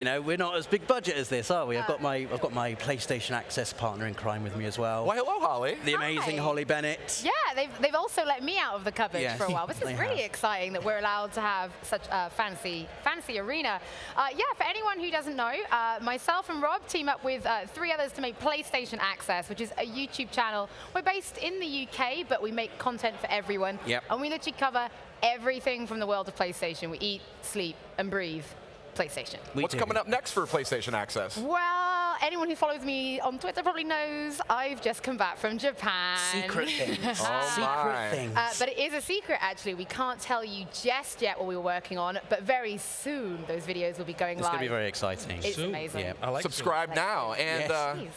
You know, we're not as big budget as this, are we? I've got my PlayStation Access partner in crime with me as well. Well, hello, Holly. The amazing Holly Bennett. Yeah, they've also let me out of the cupboard for a while. This is really exciting that we're allowed to have such a fancy arena. Yeah, for anyone who doesn't know, myself and Rob team up with 3 others to make PlayStation Access, which is a YouTube channel. We're based in the UK, but we make content for everyone. Yep. And we literally cover everything from the world of PlayStation. We eat, sleep, and breathe PlayStation. What's coming up next for PlayStation Access? Well, anyone who follows me on Twitter probably knows I've just come back from Japan. Secret things. Secret things. But it is a secret, actually. We can't tell you just yet what we were working on, but very soon those videos will be going live. It's going to be very exciting. It's amazing. Yeah. I like subscribe now. And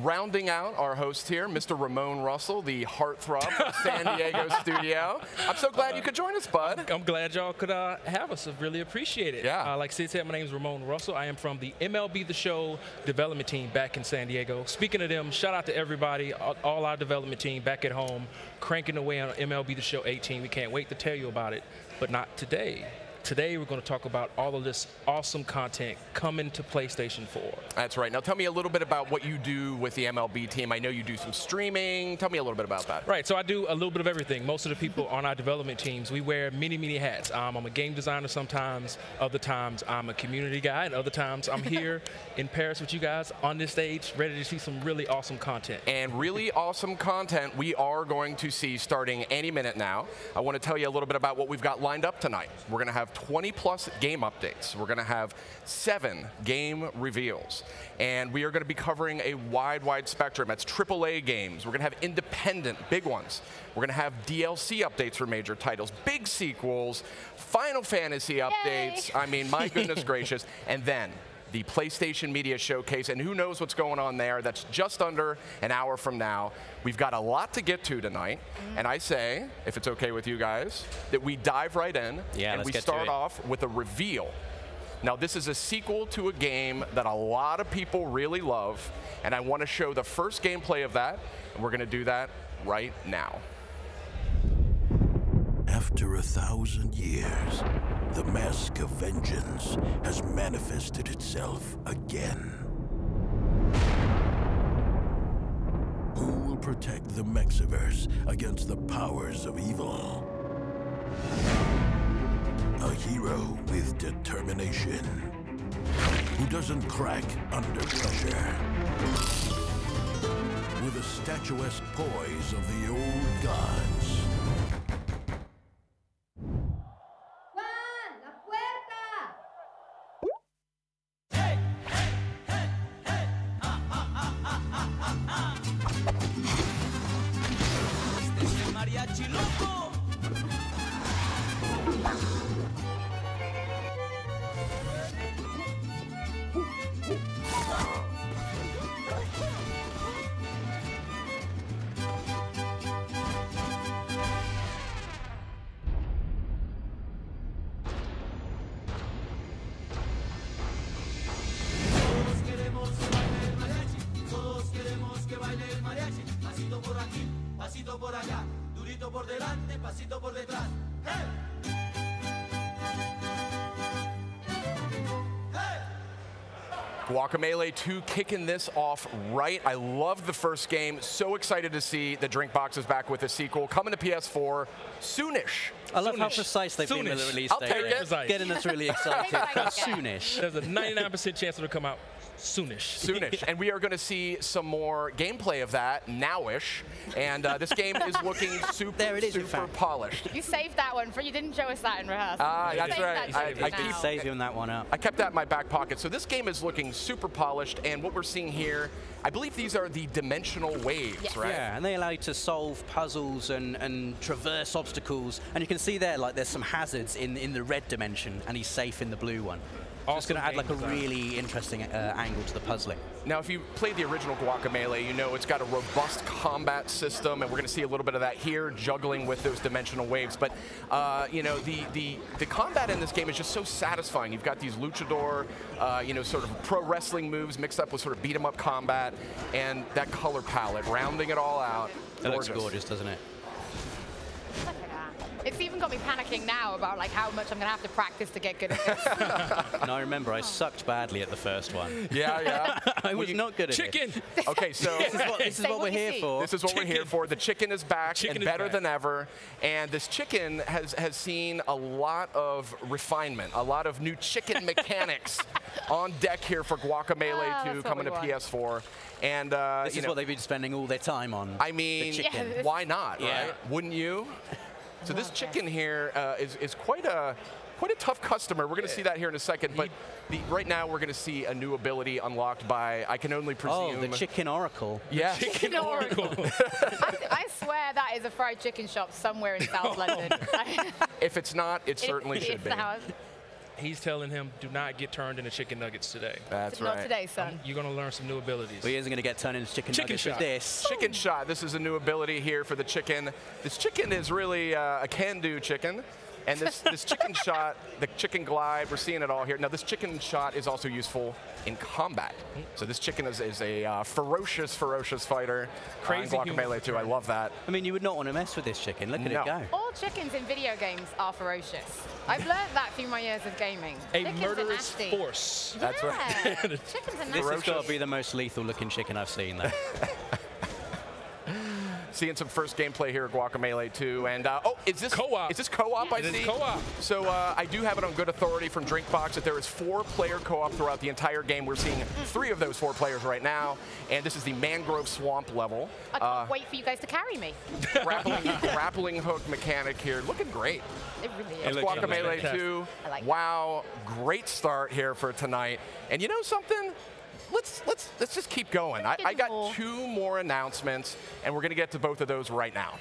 rounding out our host here, Mr. Ramon Russell, the heartthrob from San Diego studio. I'm so glad you could join us, bud. I'm glad y'all could have us. I really appreciate it. Yeah. Like Sid said, my name is Ramon Russell. I am from the MLB The Show development team back in San Diego. Speaking of them, shout out to everybody, all our development team back at home, cranking away on MLB The Show 18. We can't wait to tell you about it, but not today. Today, we're going to talk about all of this awesome content coming to PlayStation 4. That's right. Now, tell me a little bit about what you do with the MLB team. I know you do some streaming. Tell me a little bit about that. Right. So I do a little bit of everything. Most of the people on our development teams, we wear many, many hats. I'm a game designer sometimes. Other times, I'm a community guy. And other times, I'm here in Paris with you guys on this stage, ready to see some really awesome content. And really awesome content we are going to see starting any minute now. I want to tell you a little bit about what we've got lined up tonight. We're going to have 20+ game updates. We're going to have 7 game reveals. And we are going to be covering a wide spectrum. That's AAA games. We're going to have independent, big ones. We're going to have DLC updates for major titles, big sequels, Final Fantasy updates. I mean, my goodness gracious. And then the PlayStation Media Showcase, and who knows what's going on there. That's just under an hour from now. We've got a lot to get to tonight, and I say, if it's okay with you guys, that we dive right in, and we start off with a reveal. Now, this is a sequel to a game that a lot of people really love, and I want to show the first gameplay of that, and we're going to do that right now. After 1,000 years, the mask of vengeance has manifested itself again. Who will protect the MZERO against the powers of evil? A hero with determination, who doesn't crack under pressure. With a statuesque poise of the old gods. Guacamelee 2 kicking this off right. I love the first game. So excited to see the Drink Box is back with a sequel. Coming to PS4 soonish. I love how precise they've been with the release date. I'll take it. Getting us really excited. Soonish. There's a 99% chance it'll come out soonish. Soonish. And we are going to see some more gameplay of that now-ish. And this game is looking super polished. You saved that one for you didn't show us that in rehearsal. That's right. I keep saving that one up. I kept that in my back pocket. So this game is looking super polished. And what we're seeing here, I believe these are the dimensional waves, right? Yeah, and they allow you to solve puzzles and traverse obstacles. And you can see there, like, there's some hazards in the red dimension, and he's safe in the blue one. So it's going to add like a really interesting angle to the puzzling. Now, if you played the original Guacamelee, you know it's got a robust combat system, and we're going to see a little bit of that here, juggling with those dimensional waves. But you know, the combat in this game is just so satisfying. You've got these luchador, you know, sort of pro wrestling moves mixed up with sort of beat 'em up combat, and that color palette, rounding it all out. It looks gorgeous, doesn't it? Look at that. It's even got me panicking now about like how much I'm going to have to practice to get good at this. And I remember I sucked badly at the first one. Yeah, yeah. I was not good at Chicken! it. Okay, so This is what we're here for. This is what we're here for. The chicken is back Chicken and is better back. than ever. And this chicken has seen a lot of refinement, a lot of new chicken mechanics on deck here for Guacamelee 2 coming to PS4. And This is what they've been spending all their time on. I mean, the chicken. Yeah. why not, Yeah. right? Wouldn't you? So this chicken here is quite a tough customer. We're going to see that here in a second. But right now we're going to see a new ability unlocked by, I can only presume. Oh, the Chicken Oracle. Yeah. Chicken Oracle. I swear that is a fried chicken shop somewhere in South London. If it's not, it certainly should be. He's telling him, do not get turned into chicken nuggets today. That's Not right. today, son. You're going to learn some new abilities. Well, he isn't going to get turned into chicken nuggets with shot. this. Chicken shot. This is a new ability here for the chicken. This chicken is really a can-do chicken. And this chicken shot, the chicken glide, we're seeing it all here. Now, this chicken shot is also useful in combat. So this chicken is a ferocious fighter. Crazy in Guacamelee 2. I love that. I mean, you would not want to mess with this chicken. Look at No. it go. All chickens in video games are ferocious. I've learned that through my years of gaming. A Chickens are murderous nasty. force. That's right. Yeah. Chickens are This nasty. has got to be the most lethal looking chicken I've seen, though. Seeing some first gameplay here at Guacamelee 2, and oh, is this Co-op. Is this co-op? I It is see. co-op. So I do have it on good authority from Drinkbox that there is 4-player co-op throughout the entire game. We're seeing 3 of those 4 players right now, and this is the Mangrove Swamp level. I can't wait for you guys to carry me. Grappling hook mechanic here, looking great. It really It is. looks Guacamelee fantastic. 2. I like that. Wow, great start here for tonight. And you know something? Let's just keep going. I Get got more. 2 more announcements, and we're going to get to both of those right now.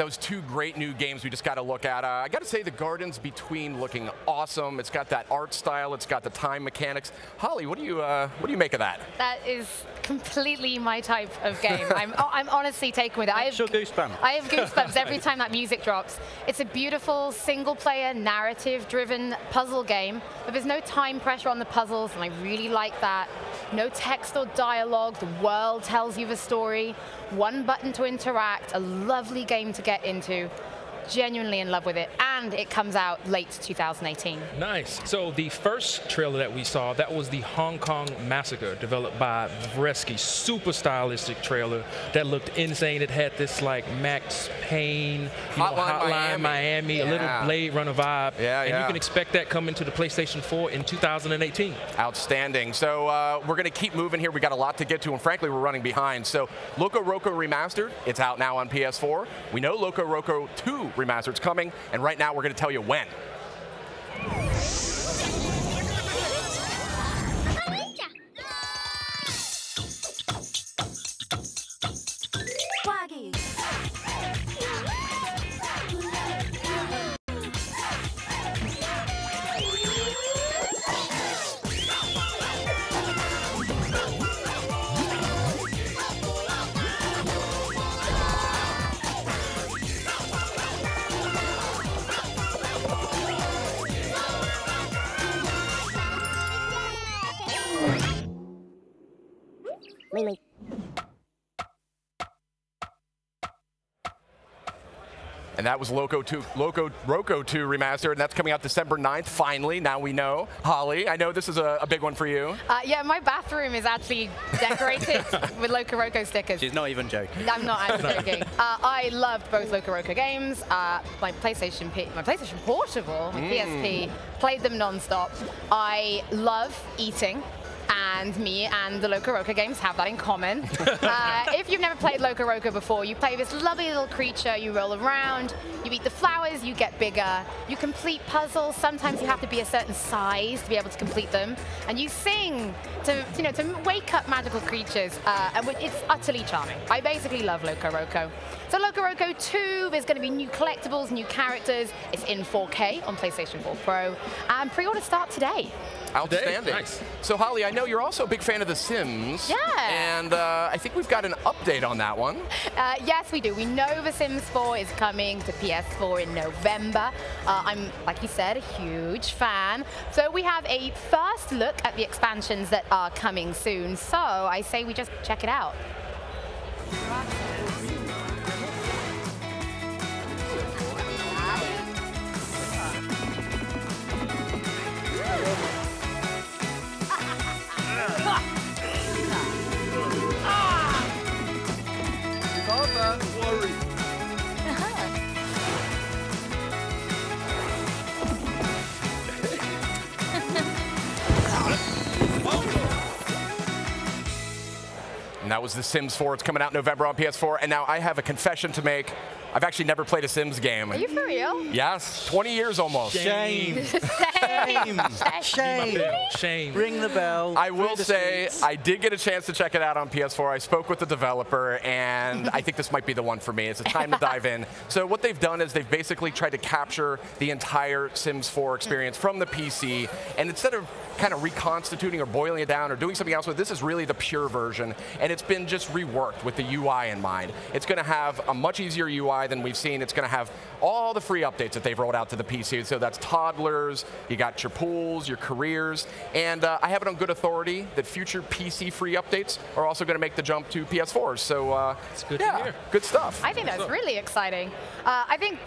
That was two great new games we just got to look at. I got to say, the Gardens Between looking awesome. It's got that art style. It's got the time mechanics. Holly, what do you make of that? That is completely my type of game. I'm honestly taken with it. I have goosebumps every time that music drops. It's a beautiful single-player, narrative-driven puzzle game, but there's no time pressure on the puzzles, and I really like that. No text or dialogue. The world tells you the story. One button to interact. A lovely game to get into. Genuinely in love with it, and it comes out late 2018. Nice. So the first trailer that we saw, that was the Hong Kong Massacre, developed by Vresky. Super stylistic trailer that looked insane. It had this like Max Payne, Hotline Miami, a little Blade Runner vibe. And you can expect that coming to the PlayStation 4 in 2018. Outstanding. So we're going to keep moving here. We got a lot to get to, and frankly, we're running behind. So Loco Roco Remastered, it's out now on PS4. We know Loco Roco 2 Remastered's coming, and right now we're going to tell you when. And that was Loco Roco 2 Remastered, and that's coming out December 9th, finally. Now we know. Holly, I know this is a big one for you. Yeah, my bathroom is actually decorated with Loco Roco stickers. She's not even joking. I'm not actually joking. I loved both Loco Roco games. My PlayStation Portable, my PSP, played them non-stop. I love eating. And me and the Loco Roco games have that in common. If you've never played Loco Roco before, you play this lovely little creature, you roll around, you eat the flowers, you get bigger, you complete puzzles. Sometimes you have to be a certain size to be able to complete them. And you sing to wake up magical creatures, and it's utterly charming. I basically love Loco Roco. So Loco Roco 2, there's going to be new collectibles, new characters. It's in 4K on PlayStation 4 Pro. And pre-order start today. Outstanding. Nice. So Holly, I know you're also a big fan of The Sims. Yeah. And I think we've got an update on that one. Yes, we do. We know The Sims 4 is coming to PS4 in November. I'm, like you said, a huge fan. So we have a first look at the expansions that are coming soon. So I say we just check it out. And that was The Sims 4. It's coming out in November on PS4. And now I have a confession to make. I've actually never played a Sims game. Are you for real? Yes, 20 years almost. Shame. Shame. Shame. Shame. Ring the bell. I will say, I did get a chance to check it out on PS4. I spoke with the developer, and I think this might be the one for me. It's a time to dive in. So what they've done is they've basically tried to capture the entire Sims 4 experience from the PC, and instead of kind of reconstituting or boiling it down or doing something else with it, this is really the pure version, and it's been just reworked with the UI in mind. It's going to have a much easier UI than we've seen. It's going to have all the free updates that they've rolled out to the PC. So that's toddlers, you got your pools, your careers, and I have it on good authority that future PC free updates are also going to make the jump to PS4s. So it's good to hear. Good stuff. I think that's really exciting. I think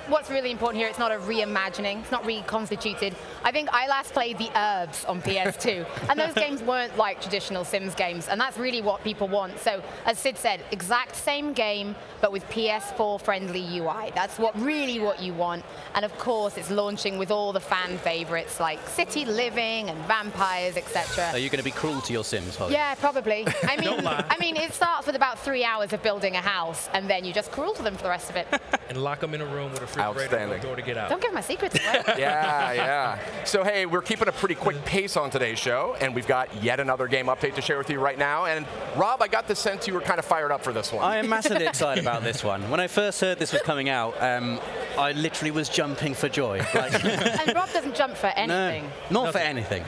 what's really important here, it's not a reimagining, it's not reconstituted. I think I last played The Herbs on PS2, and those games weren't like traditional Sims games, and that's really what people want. So as Sid said, exact same game, but with PS4 friendly UI. That's really what you want. And of course, it's launching with all the fanfare favorites like city living and vampires, etc. Are you going to be cruel to your Sims, Holly? Yeah, probably. Don't lie. I mean, it starts with about 3 hours of building a house, and then you just cruel to them for the rest of it. And lock them in a room with a refrigerator and a door to get out. Don't give my secrets away. Yeah. So, hey, we're keeping a pretty quick pace on today's show, and we've got yet another game update to share with you right now. And, Rob, I got the sense you were kind of fired up for this one. I am massively excited about this one. When I first heard this was coming out, I literally was jumping for joy. Like And Rob doesn't jump for anything. No, not for anything.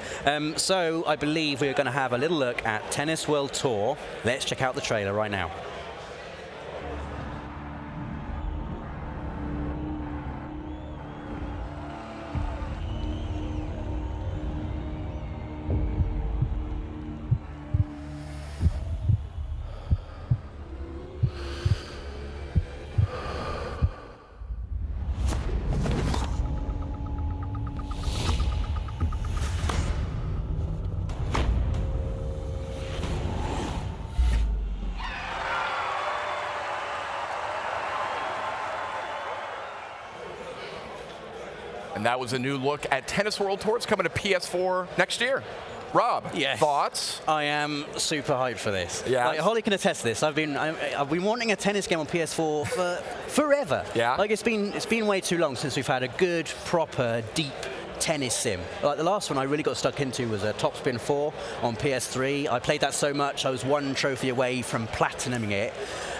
So I believe we're going to have a little look at Tennis World Tour. Let's check out the trailer right now. And that was a new look at Tennis World Tour. It's coming to PS4 next year. Rob, yes. Thoughts? I am super hyped for this. Yeah. Like, Holly can attest to this. I've been wanting a tennis game on PS4 for forever. Yeah. Like it's been way too long since we've had a good, proper, deep tennis sim. Like the last one I really got stuck into was a Topspin 4 on PS3. I played that so much I was one trophy away from platinuming it.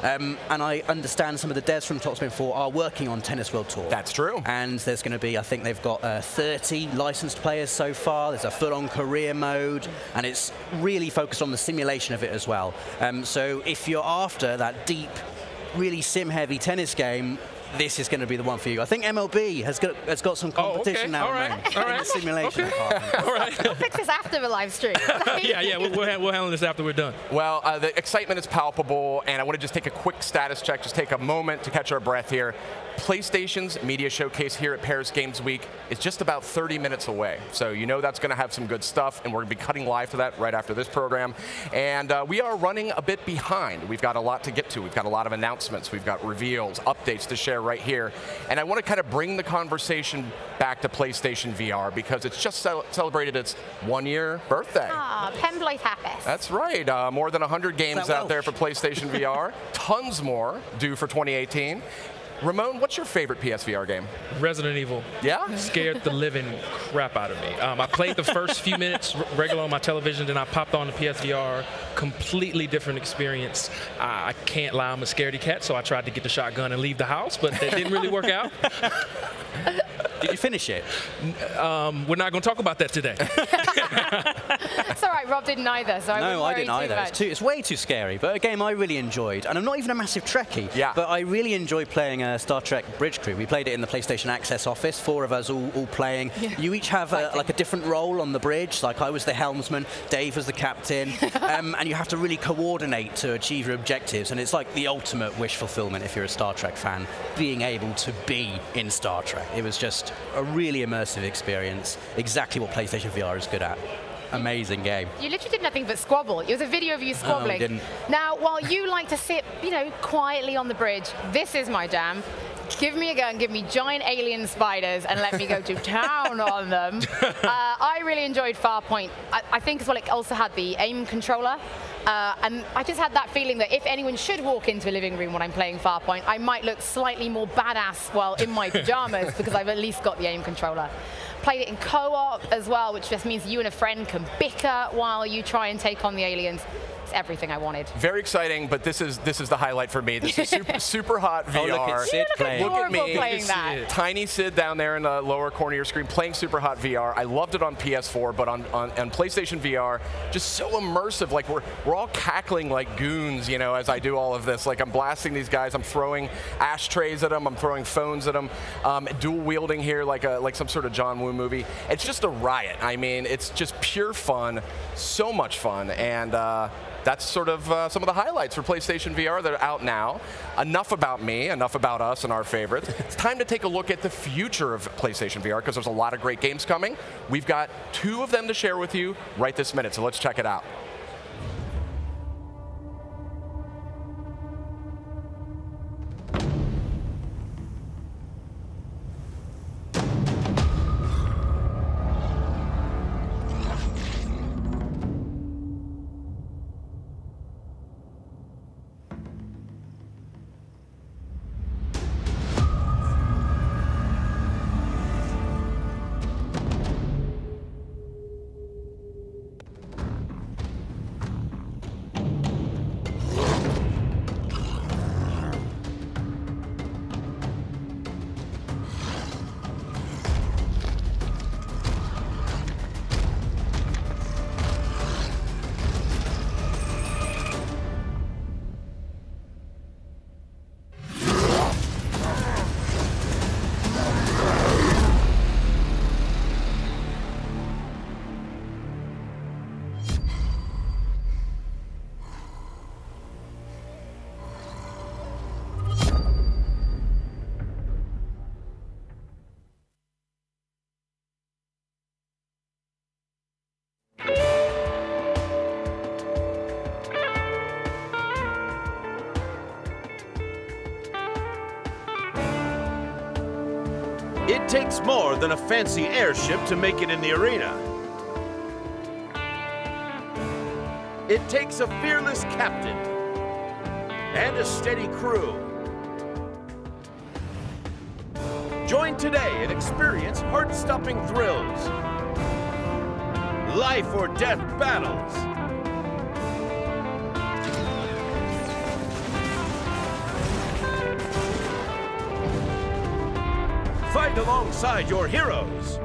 And I understand some of the devs from Topspin 4 are working on Tennis World Tour. That's true. And there's going to be, I think they've got 30 licensed players so far. There's a full-on career mode, and it's really focused on the simulation of it as well. So if you're after that deep, really sim-heavy tennis game, this is going to be the one for you. I think MLB has got some competition now. All right. In the simulation department. All right. We'll fix this after the live stream. Yeah, we'll handle this after we're done. Well, the excitement is palpable, and I want to just take a quick status check, just take a moment to catch our breath here. PlayStation's media showcase here at Paris Games Week is just about 30 minutes away. So you know that's going to have some good stuff, and we're going to be cutting live to that right after this program. And we are running a bit behind. We've got a lot to get to. We've got a lot of announcements. We've got reveals, updates to share right here. And I want to kind of bring the conversation back to PlayStation VR because it's just celebrated its 1-year birthday. Ah, Pembroke Happy. That's right. More than 100 games out there for PlayStation VR. Tons more due for 2018. Ramon, what's your favorite PSVR game? Resident Evil. Yeah? Scared the living crap out of me. I played the first few minutes regular on my television, then I popped on the PSVR. Completely different experience. I can't lie, I'm a scaredy cat, so I tried to get the shotgun and leave the house, but that didn't really work out. Did you finish it? We're not going to talk about that today. It's all right, Rob didn't either, so I didn't either. It's way too scary, but a game I really enjoyed. And I'm not even a massive Trekkie, but I really enjoyed playing Star Trek Bridge Crew. We played it in the PlayStation Access office, 4 of us all playing. Yeah. You each have like a different role on the bridge. Like I was the helmsman, Dave was the captain, and you have to really coordinate to achieve your objectives. And it's like the ultimate wish fulfillment if you're a Star Trek fan, being able to be in Star Trek. It was just a really immersive experience, exactly what PlayStation VR is good at. Amazing game. You literally did nothing but squabble. It was a video of you squabbling. No, I didn't. Now, while you like to sit, quietly on the bridge, this is my jam. Give me a gun, give me giant alien spiders, and let me go to town on them. I really enjoyed Farpoint. I think as well it also had the aim controller. And I just had that feeling that if anyone should walk into a living room when I'm playing Farpoint, I might look slightly more badass while in my pajamas because I've at least got the aim controller. Played it in co-op as well, which just means you and a friend can bicker while you try and take on the aliens. It's everything I wanted. Very exciting, but this is the highlight for me. This is super hot VR. Oh, look at Sid playing. Look at me, playing that. Tiny Sid down there in the lower corner of your screen playing super hot VR. I loved it on PS4, but on PlayStation VR, just so immersive. Like we're all cackling like goons, as I do all of this. Like I'm blasting these guys. I'm throwing ashtrays at them. I'm throwing phones at them. Dual wielding here like some sort of John Woo movie. It's just a riot. I mean, it's just pure fun. So much fun, and that's sort of some of the highlights for PlayStation VR that are out now. Enough about me, enough about us and our favorites. It's time to take a look at the future of PlayStation VR because there's a lot of great games coming. We've got 2 of them to share with you right this minute, so let's check it out. It takes more than a fancy airship to make it in the arena. It takes a fearless captain and a steady crew. Join today and experience heart-stopping thrills, life or death battles, fight alongside your heroes,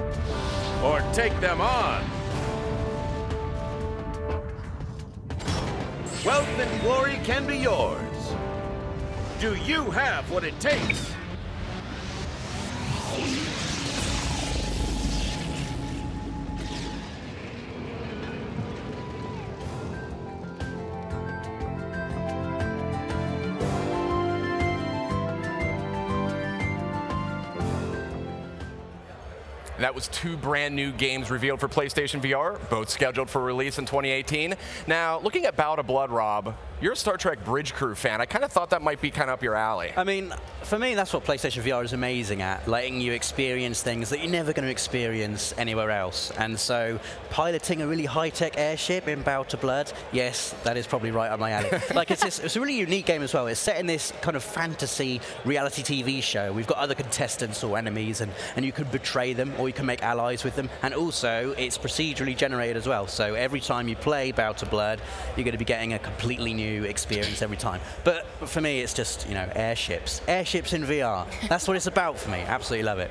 or take them on. Wealth and glory can be yours. Do you have what it takes? That was 2 brand new games revealed for PlayStation VR, both scheduled for release in 2018. Now, looking at Bout of Blood, Rob, you're a Star Trek Bridge Crew fan. I kind of thought that might be kind of up your alley. I mean, for me, that's what PlayStation VR is amazing at, letting you experience things that you're never going to experience anywhere else. And so, piloting a really high-tech airship in Bout of Blood, yes, that is probably right up my alley. Like, it's a really unique game as well. It's set in this kind of fantasy reality TV show. We've got other contestants or enemies, and you can betray them, or you can make allies with them. And also, it's procedurally generated as well. So every time you play Bout of Blood, you're going to be getting a completely new experience every time. But for me, it's just, you know, airships. Airships in VR. That's what it's about for me. Absolutely love it.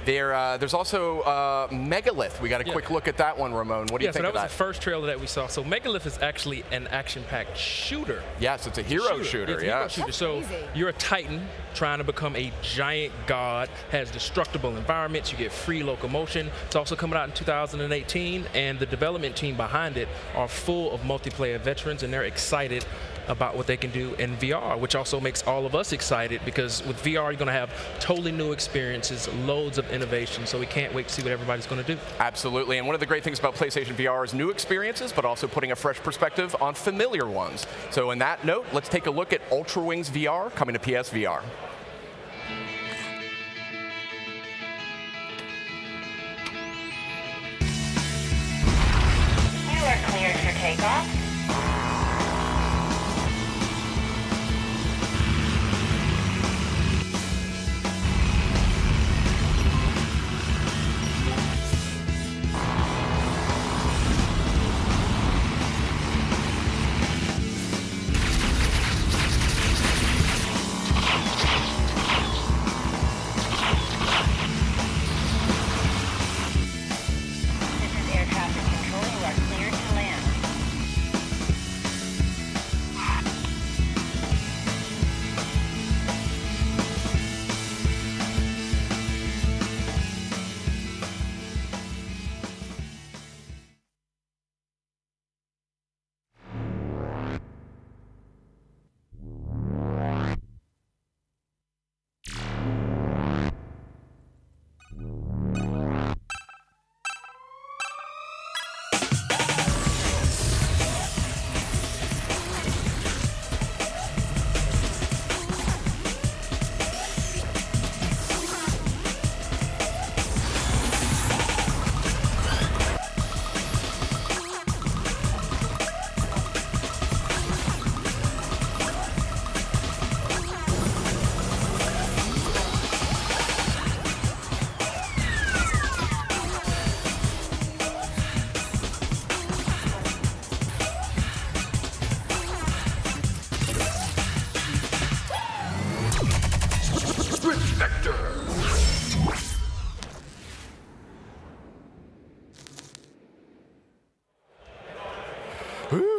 There's also Megalith. We got a quick look at that one, Ramon. What do you think of that? That was the first trailer that we saw. So Megalith is actually an action-packed shooter. Yes, it's a hero shooter. It's a hero shooter. So you're a Titan trying to become a giant god, has destructible environments, you get free locomotion. It's also coming out in 2018, and the development team behind it are full of multiplayer veterans, and they're excited about what they can do in VR, which also makes all of us excited, because with VR, you're going to have totally new experiences, loads of innovation, so we can't wait to see what everybody's going to do. Absolutely, and one of the great things about PlayStation VR is new experiences, but also putting a fresh perspective on familiar ones. So in that note, let's take a look at Ultra Wings VR coming to PSVR. You are cleared for takeoff.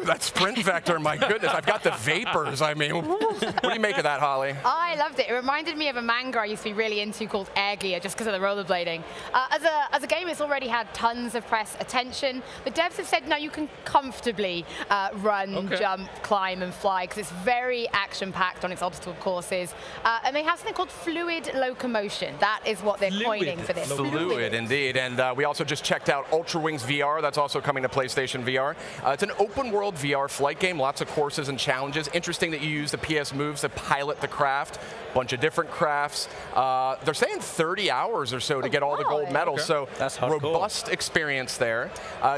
That sprint vector, my goodness, I've got the vapors. I mean, what do you make of that, Holly? I loved it. It reminded me of a manga I used to be really into called Air Gear, just because of the rollerblading. As a game, it's already had tons of press attention. The devs have said, no, you can comfortably run, jump, climb, and fly, because it's very action-packed on its obstacle courses. And they have something called fluid locomotion. That is what they're coining for this. Fluid, indeed. And we also just checked out Ultra Wings VR. That's also coming to PlayStation VR. It's an open open world VR flight game, lots of courses and challenges. Interesting that you use the PS moves to pilot the craft. Bunch of different crafts. They're saying 30 hours or so to get all the gold medals, so that's robust experience there.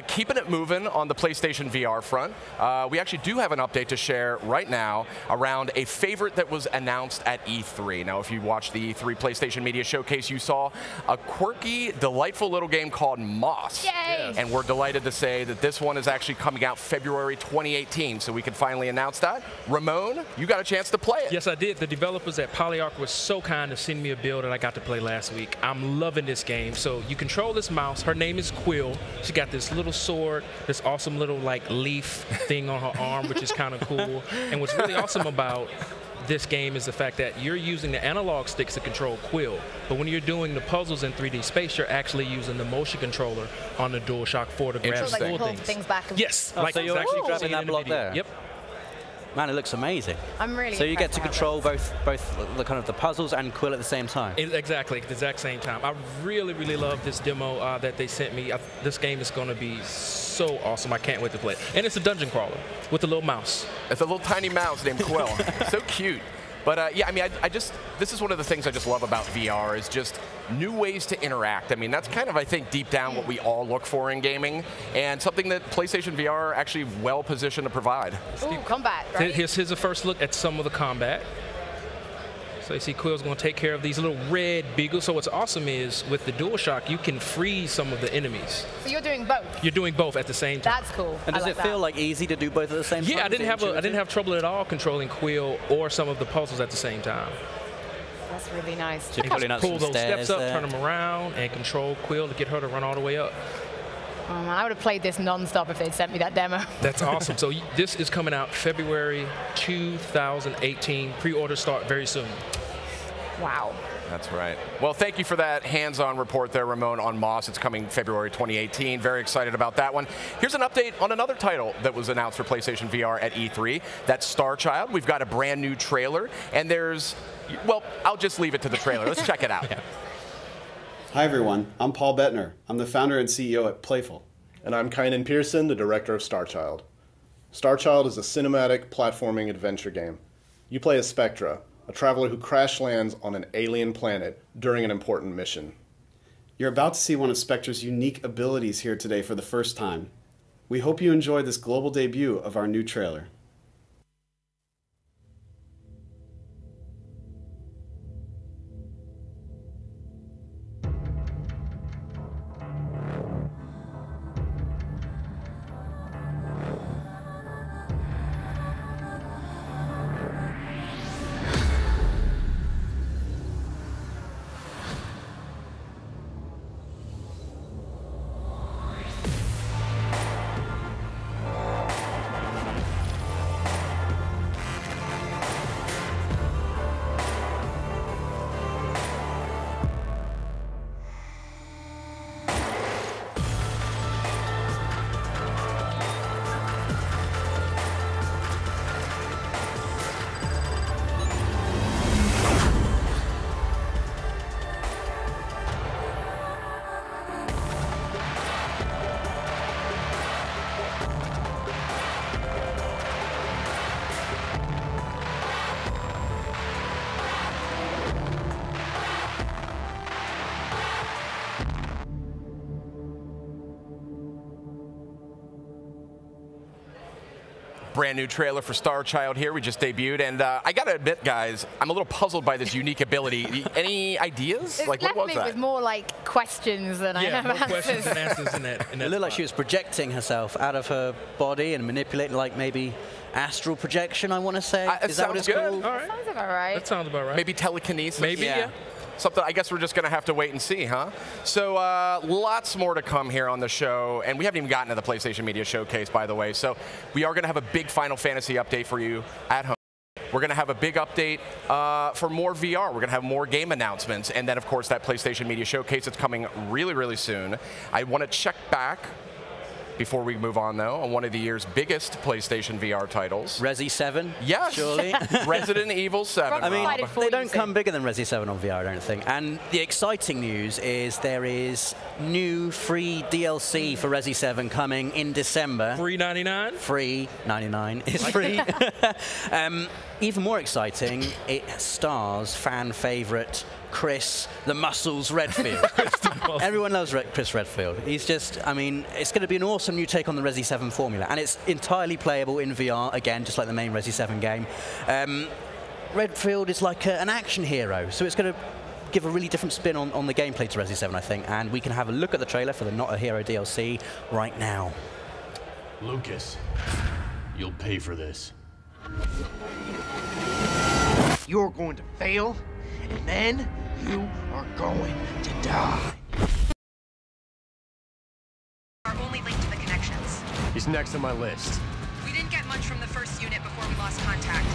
Keeping it moving on the PlayStation VR front. We actually do have an update to share right now around a favorite that was announced at E3. Now, if you watched the E3 PlayStation Media Showcase, you saw a quirky, delightful little game called Moss. Yay! And we're delighted to say that this one is actually coming out February 2018, so we can finally announce that. Ramon, you got a chance to play it. Yes, I did. The developers at Polyarc was so kind to send me a build that I got to play last week. I'm loving this game. So you control this mouse. Her name is Quill. She got this little sword, this awesome little like leaf thing on her arm, which is kind of cool. And what's really awesome about this game is the fact that you're using the analog sticks to control Quill, but when you're doing the puzzles in 3D space, you're actually using the motion controller on the DualShock 4 to grab So, full like, things. back and Yes, Oh, like so you're exactly actually grabbing that block video. there? Yep. Man, it looks amazing. I'm really So you get impressed to about control both the kind of the puzzles and Quill at the same time. Exactly, at the exact same time. I really, really love this demo that they sent me. This game is going to be so awesome. I can't wait to play it. And it's a dungeon crawler with a little mouse. It's a little tiny mouse named Quill. So cute. But yeah, I mean, this is one of the things I just love about VR is just new ways to interact. I mean, that's kind of, I think, deep down what we all look for in gaming, and something that PlayStation VR are actually well positioned to provide. Ooh, combat, right? Here's a first look at some of the combat. So you see Quill's going to take care of these little red beagles. So what's awesome is with the DualShock, you can freeze some of the enemies. So you're doing both? You're doing both at the same time. That's cool. And does it feel like easy to do both at the same time? Yeah, I didn't have trouble at all controlling Quill or some of the puzzles at the same time. That's really nice. So you're pulling up Pull some those steps up, there. turn them around, and control Quill to get her to run all the way up. Oh man, I would have played this non-stop if they'd sent me that demo. That's awesome. So this is coming out February 2018. Pre-orders start very soon. Wow. That's right. Well, thank you for that hands-on report there, Ramon, on Moss. It's coming February 2018. Very excited about that one. Here's an update on another title that was announced for PlayStation VR at E3. That's Star Child. We've got a brand new trailer, and there's, well, I'll just leave it to the trailer. Let's check it out. Hi, everyone. I'm Paul Bettner. I'm the founder and CEO at Playful. And I'm Kynan Pearson, the director of Star Child. Star Child is a cinematic platforming adventure game. You play as Spectra, a traveler who crash lands on an alien planet during an important mission. You're about to see one of Spectra's unique abilities here today for the first time. We hope you enjoy this global debut of our new trailer. Brand new trailer for Star Child here. We just debuted, and I gotta admit, guys, I'm a little puzzled by this unique ability. Any ideas? It's like, what was left me that? with more like questions than I have more answers. questions than answers in that. It looked like she was projecting herself out of her body and manipulating, like maybe astral projection, I want to say. It Is that what sounds it's good. called? All right. Sounds about right. That sounds about right. Maybe telekinesis? Maybe, yeah. Something, I guess we're just going to have to wait and see, huh? So lots more to come here on the show, and we haven't even gotten to the PlayStation Media Showcase, by the way. So we are going to have a big Final Fantasy update for you at home. We're going to have a big update for more VR. We're going to have more game announcements, and then, of course, that PlayStation Media Showcase that's coming really, really soon. I want to check back Before we move on, though, on one of the year's biggest PlayStation VR titles. Resi 7? Yes. Surely. Resident Evil 7. I mean, they don't come bigger than Resi 7 on VR, I don't think. And the exciting news is there is new free DLC for Resi 7 coming in December. Free 99? Free 99 is free. Even more exciting, it stars fan favorite Chris the Muscles Redfield. Everyone loves Chris Redfield. He's just, I mean, it's going to be an awesome new take on the Resi 7 formula, and it's entirely playable in VR, again, just like the main Resi 7 game. Redfield is like an action hero, so it's going to give a really different spin on the gameplay to Resi 7, I think, and we can have a look at the trailer for the Not a Hero DLC right now. Lucas, you'll pay for this. You're going to fail, and then you are going to die. Our only link to the connections. He's next on my list. We didn't get much from the first unit before we lost contact.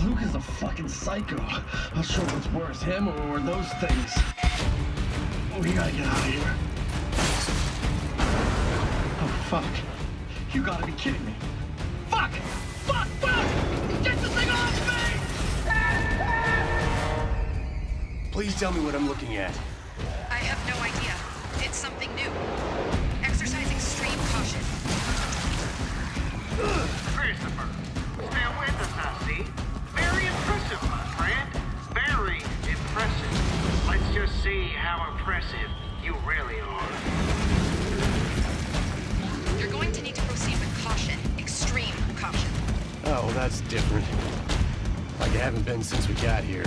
Luke is a fucking psycho. Not sure what's worse, him or those things. We gotta get out of here. Oh, fuck. You gotta be kidding me. Fuck! Fuck! Fuck! Get the thing off me! Please tell me what I'm looking at. I have no idea. It's something new. Exercise extreme caution. Christopher, still with us, I see. Very impressive, my friend. Very impressive. Let's just see how impressive you really are. You're going to need to proceed with caution. Extreme caution. Oh, well, that's different. Like I haven't been since we got here.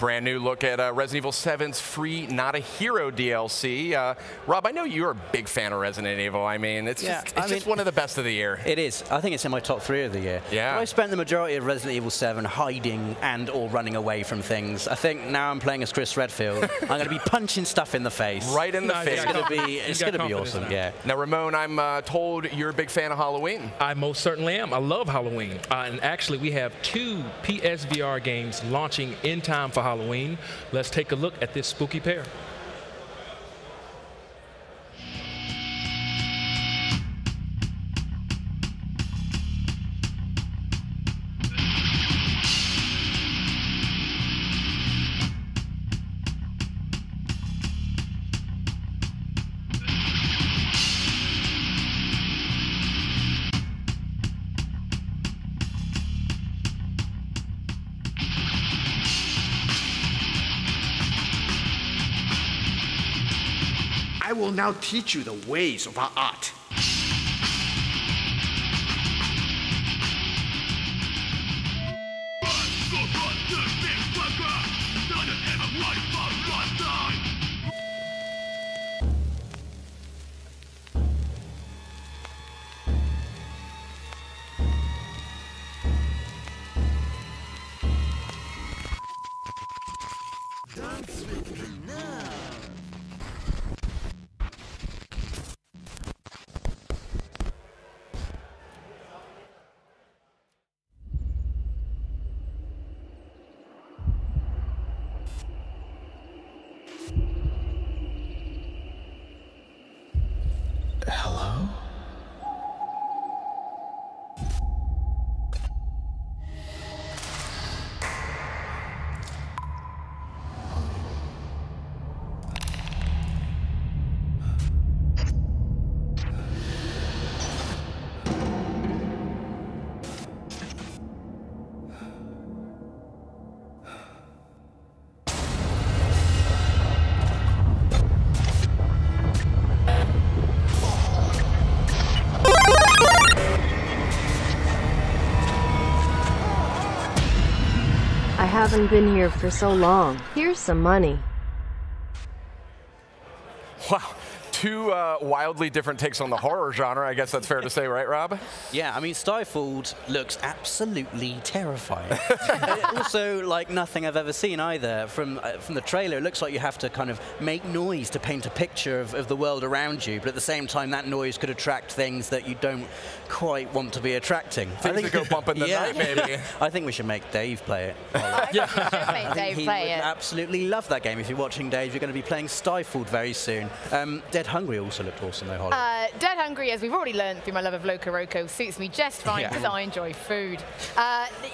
Brand new look at Resident Evil 7's free Not a Hero DLC. Rob, I know you're a big fan of Resident Evil. I mean, it's just one of the best of the year. It is. I think it's in my top 3 of the year. Yeah. I spent the majority of Resident Evil 7 hiding and or running away from things. I think now I'm playing as Chris Redfield. I'm going to be punching stuff in the face. Right in the face. It's going to be awesome. Yeah. Now, Ramon, I'm told you're a big fan of Halloween. I most certainly am. I love Halloween. And actually, we have 2 PSVR games launching in time for Halloween. Let's take a look at this spooky pair. I will now teach you the ways of our art. haven't been here for so long. Here's some money. Wow. Two wildly different takes on the horror genre. I guess that's fair to say, right, Rob? Yeah, I mean, Stifled looks absolutely terrifying. Also, like nothing I've ever seen either. From the trailer, it looks like you have to kind of make noise to paint a picture of the world around you, but at the same time, that noise could attract things that you don't quite want to be attracting. Things that go bump in the night, maybe. I think we should make Dave play it. Yeah. should make Dave play it. Absolutely love that game. If you're watching Dave, you're going to be playing Stifled very soon. Dead Hungry also looked awesome, though, Holly. Dead Hungry, as we've already learned through my love of Loco Roco, suits me just fine because I enjoy food.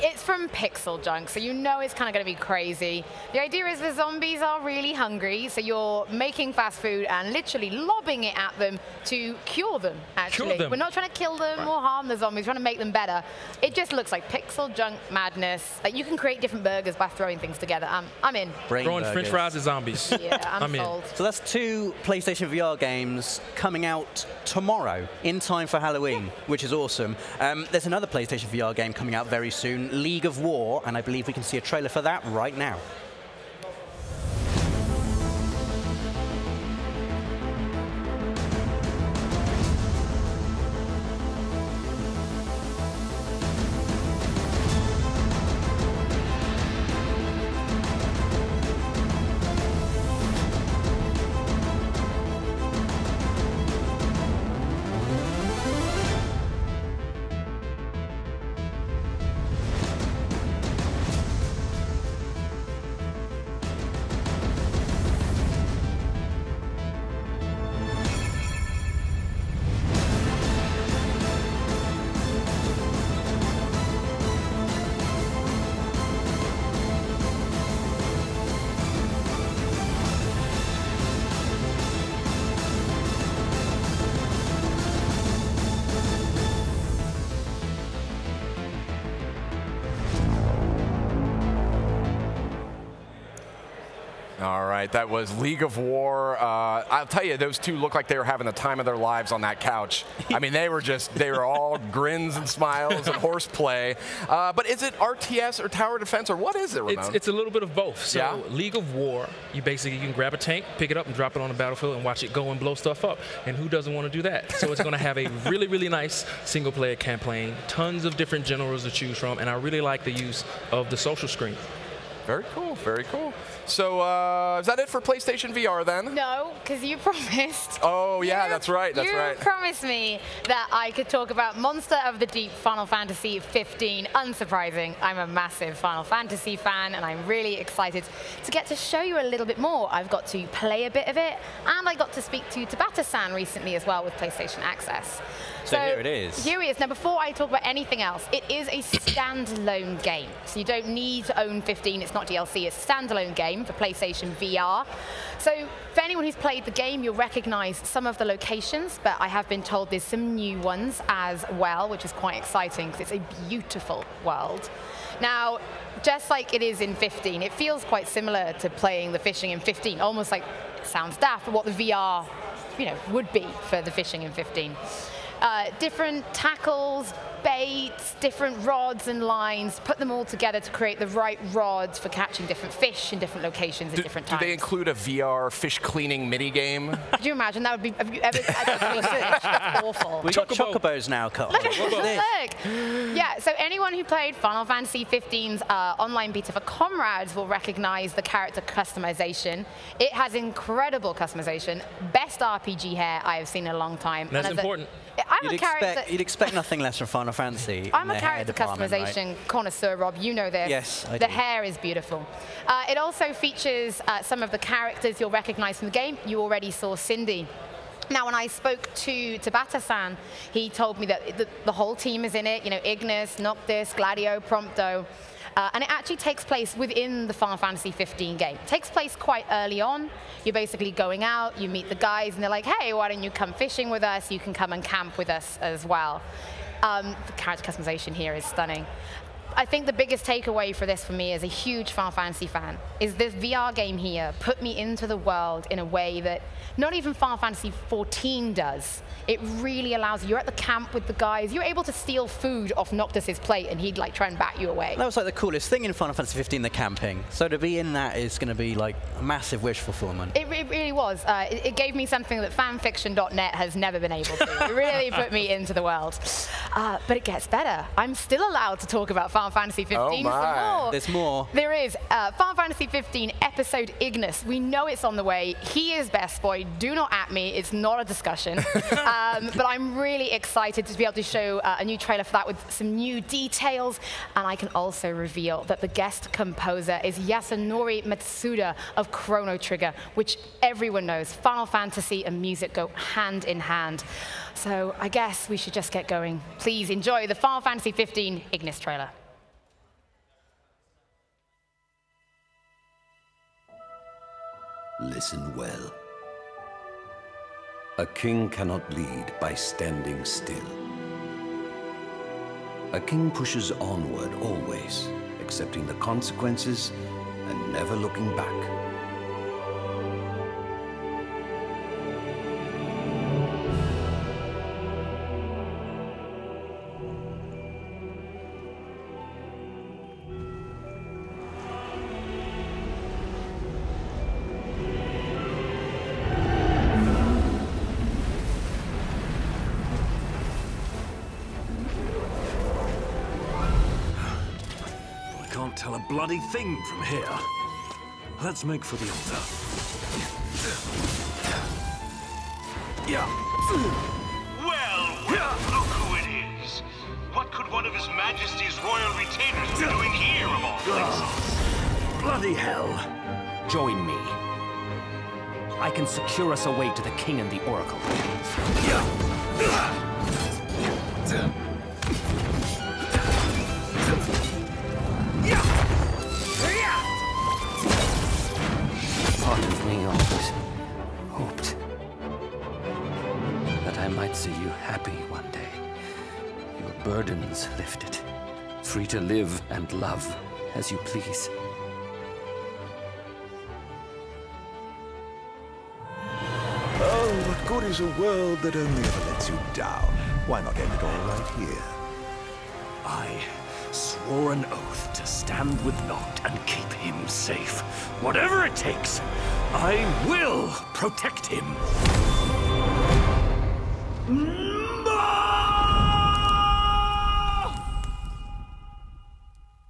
It's from Pixel Junk, so you know it's kind of going to be crazy. The idea is the zombies are really hungry, so you're making fast food and literally lobbing it at them to cure them, actually. Cure them. We're not trying to kill them or harm the zombies, we're trying to make them better. It just looks like Pixel Junk madness. Like, you can create different burgers by throwing things together. I'm in. Throwing French fries at zombies. Yeah, I'm sold. So that's 2 PlayStation VR games coming out tomorrow in time for Halloween, which is awesome. There's another PlayStation VR game coming out very soon, League of War, and I believe we can see a trailer for that right now. All right, that was League of War. I'll tell you, those two look like they were having the time of their lives on that couch. I mean, they were all grins and smiles and horseplay. But is it RTS or tower defense, or what is it, Ramon? It's a little bit of both. So yeah? League of War, you can grab a tank, pick it up, and drop it on the battlefield and watch it go and blow stuff up. And who doesn't want to do that? So it's going to have a really, really nice single-player campaign, tons of different generals to choose from, and I really like the use of the social screen. Very cool, very cool. So is that it for PlayStation VR then? No, because you promised. Oh yeah, that's right, that's right. You promised me that I could talk about Monster of the Deep Final Fantasy 15. Unsurprising, I'm a massive Final Fantasy fan, and I'm really excited to get to show you a little bit more. I've got to play a bit of it, and I got to speak to Tabata-san recently as well with PlayStation Access. So here it is. Here it is. Now, before I talk about anything else, it is a standalone game. So you don't need to own 15. It's not DLC. It's a standalone game for PlayStation VR. So for anyone who's played the game, you'll recognize some of the locations, but I have been told there's some new ones as well, which is quite exciting because it's a beautiful world. Now, just like it is in 15, it feels quite similar to playing the fishing in 15, almost like, it sounds daft, but what the VR would be for the fishing in 15. Different tackles, baits, different rods and lines, put them all together to create the right rods for catching different fish in different locations at different times. Do they include a VR fish cleaning mini game? Could you imagine? That would be, have you ever had fish? That's awful. We've got chocobos now, Carl. Look. Yeah, so anyone who played Final Fantasy 15's online beta for Comrades will recognize the character customization. It has incredible customization. Best RPG hair I have seen in a long time. That's important. You'd expect nothing less from Final Fantasy. I'm a character customization connoisseur, Rob. You know this. Yes, I do. The hair is beautiful. It also features some of the characters you'll recognize from the game. You already saw Cindy. Now, when I spoke to Tabata-san, he told me that the whole team is in it. Ignis, Noctis, Gladio, Prompto. And it actually takes place within the Final Fantasy 15 game. It takes place quite early on. You're basically going out, you meet the guys, and they're like, hey, why don't you come fishing with us? You can come and camp with us as well. The character customization here is stunning. I think the biggest takeaway for this for me as a huge Final Fantasy fan is this VR game here put me into the world in a way that not even Final Fantasy 14 does. It really allows you. You're at the camp with the guys. You're able to steal food off Noctis's plate, and he'd like try and bat you away. That was like the coolest thing in Final Fantasy 15, the camping. So to be in that is going to be like a massive wish fulfillment. It really was. It gave me something that fanfiction.net has never been able to. It really put me into the world. But it gets better. I'm still allowed to talk about Final Fantasy 15 some more. There's more. There is. Final Fantasy 15 episode Ignis. We know it's on the way. He is best boy. Do not at me. It's not a discussion. But I'm really excited to be able to show a new trailer for that with some new details. And I can also reveal that the guest composer is Yasunori Matsuda of Chrono Trigger, which everyone knows. Final Fantasy and music go hand in hand. So I guess we should just get going. Please enjoy the Final Fantasy 15 Ignis trailer. Listen well. A king cannot lead by standing still. A king pushes onward always, accepting the consequences and never looking back. Tell a bloody thing from here. Let's make for the altar. Yeah. Well, look who it is. What could one of His Majesty's royal retainers be doing here of all places? Bloody hell. Join me. I can secure us a way to the king and the oracle. Part of me always hoped that I might see you happy one day. Your burdens lifted, free to live and love as you please. Oh, what good is a world that only ever lets you down? Why not end it all right here? I swore an oath to stand with Noct and keep him safe. Whatever it takes, I will protect him.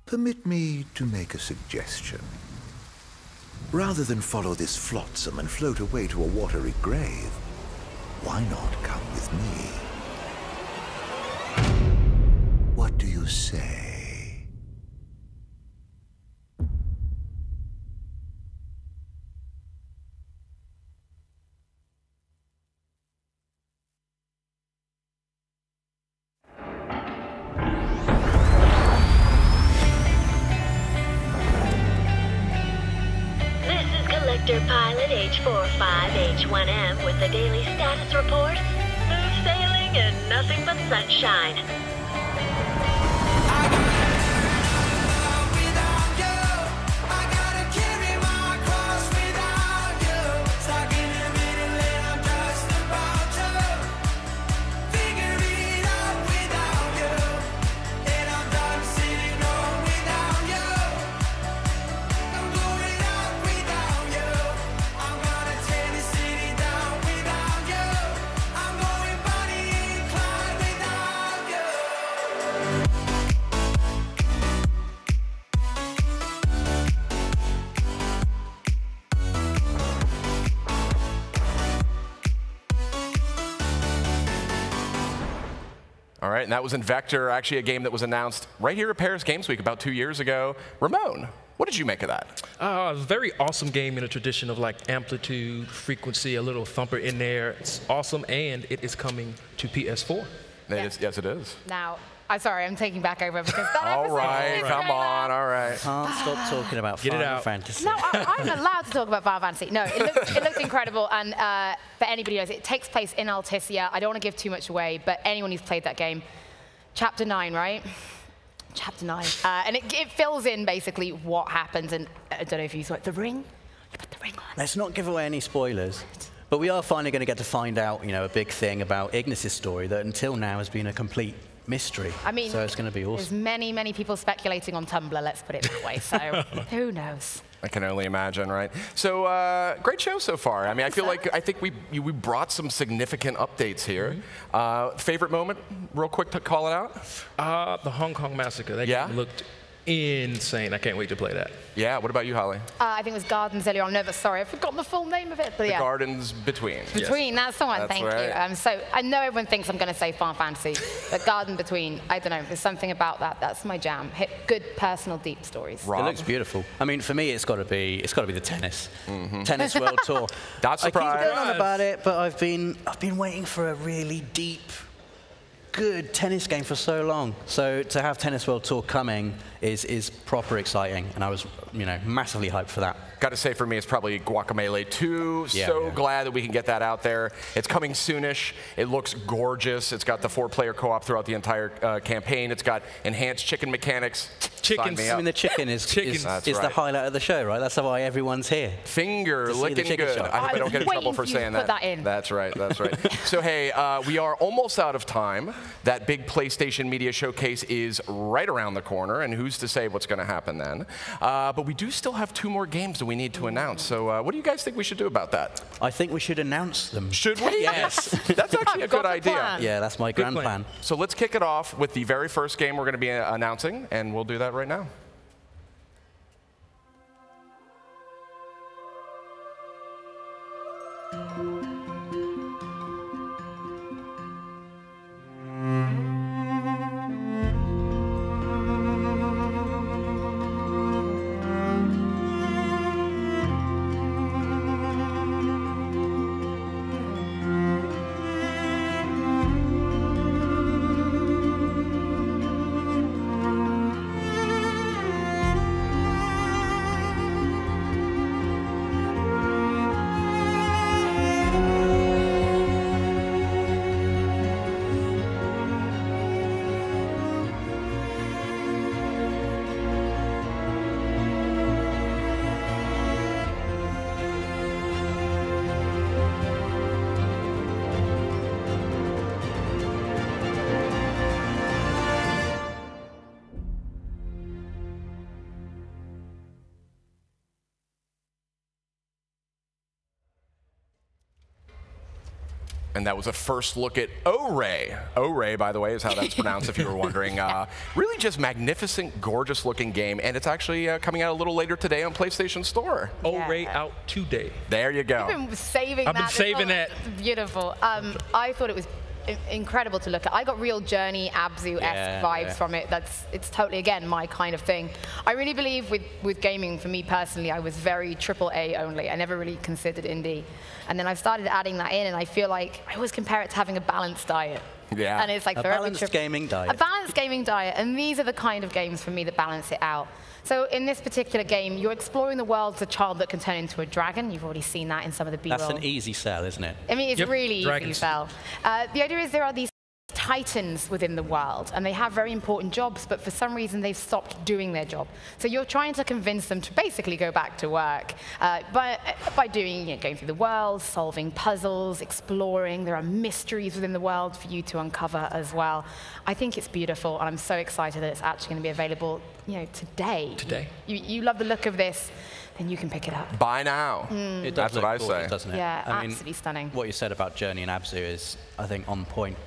Permit me to make a suggestion. Rather than follow this flotsam and float away to a watery grave, why not come with me? What do you say? Pilot H45H1M with the daily status report. Smooth sailing and nothing but sunshine. All right, and that was in Vector, actually a game that was announced right here at Paris Games Week about 2 years ago. Ramon, what did you make of that? Very awesome game in a tradition of like amplitude, frequency, a little thumper in there. It's awesome, and it is coming to PS4. Yes, it is. Now, I'm sorry, I'm taking back over because that all right, come on, all right. Can't stop talking about Final Fantasy. No, I'm allowed to talk about Final Fantasy. No, it looked incredible, and for anybody who knows, it takes place in Alticia. I don't want to give too much away, but anyone who's played that game, Chapter 9, right? Chapter 9. And it fills in basically what happens. And I don't know if you saw it. The ring? You put the ring on. Let's not give away any spoilers. But we are finally going to get to find out, a big thing about Ignis's story that until now has been a complete mystery. I mean, so it's going to be awesome. There's many, many people speculating on Tumblr, let's put it that way. So who knows? I can only imagine, right? So great show so far. I mean, I think we brought some significant updates here. Favorite moment, real quick to call it out? The Hong Kong Massacre. That game looked insane. I can't wait to play that. Yeah, what about you, Holly? I think it was Gardens earlier on. No, sorry, I've forgotten the full name of it. But the Gardens Between. Between, that's the one, that's thank right. you. So I know everyone thinks I'm going to say Final Fantasy, but Garden Between, I don't know, there's something about that. That's my jam. Good, personal, deep stories. Rob? It looks beautiful. I mean, for me, it's got to be the tennis. Tennis World Tour. Not surprised. I keep going on about it, but I've been waiting for a really deep, good tennis game for so long. So to have Tennis World Tour coming is proper exciting, and I was, massively hyped for that. Got to say, for me, it's probably Guacamelee 2. Glad that we can get that out there. It's coming soonish. It looks gorgeous. It's got the 4-player co-op throughout the entire campaign. It's got enhanced chicken mechanics. Chickens. I mean, the chicken is the highlight of the show, right? That's why everyone's here. Finger licking good. I hope I don't get in trouble for saying that. Put that in. That's right. That's right. So hey, we are almost out of time. That big PlayStation Media Showcase is right around the corner, and who's to say what's going to happen then? But we do still have 2 more games that we need to announce. So what do you guys think we should do about that? I think we should announce them. Should we? Yes. That's actually a good idea. Yeah, that's my grand plan. So let's kick it off with the very first game we're going to be announcing, and we'll do that right now. And that was a first look at O-Ray. O-Ray, by the way, is how that's pronounced, if you were wondering. Really just magnificent, gorgeous-looking game, and it's actually coming out a little later today on PlayStation Store. O-Ray out today. There you go. I've been saving that. I've been saving that. Beautiful. I thought it was incredible to look at. I got real Journey, Abzu-esque vibes from it. It's totally, again, my kind of thing. I really believe with gaming, for me personally, I was very AAA only. I never really considered indie. And then I started adding that in, and I feel like I always compare it to having a balanced diet. Yeah. And it's like a balanced gaming diet. A balanced gaming diet, and these are the kind of games for me that balance it out. So in this particular game, you're exploring the world as a child that can turn into a dragon. You've already seen that in some of the B-roll. That's an easy sell, isn't it? I mean, it's really Dragons. easy to sell. The idea is there are these titans within the world, and they have very important jobs, but for some reason they've stopped doing their job. So you're trying to convince them to basically go back to work by doing, going through the world, solving puzzles, exploring. There are mysteries within the world for you to uncover as well. I think it's beautiful, and I'm so excited that it's actually going to be available, today. Today. You love the look of this, then you can pick it up. Buy now. It does That's what I gorgeous, say. Doesn't it? Yeah, I mean, absolutely stunning. What you said about Journey and Abzu is, I think, on point.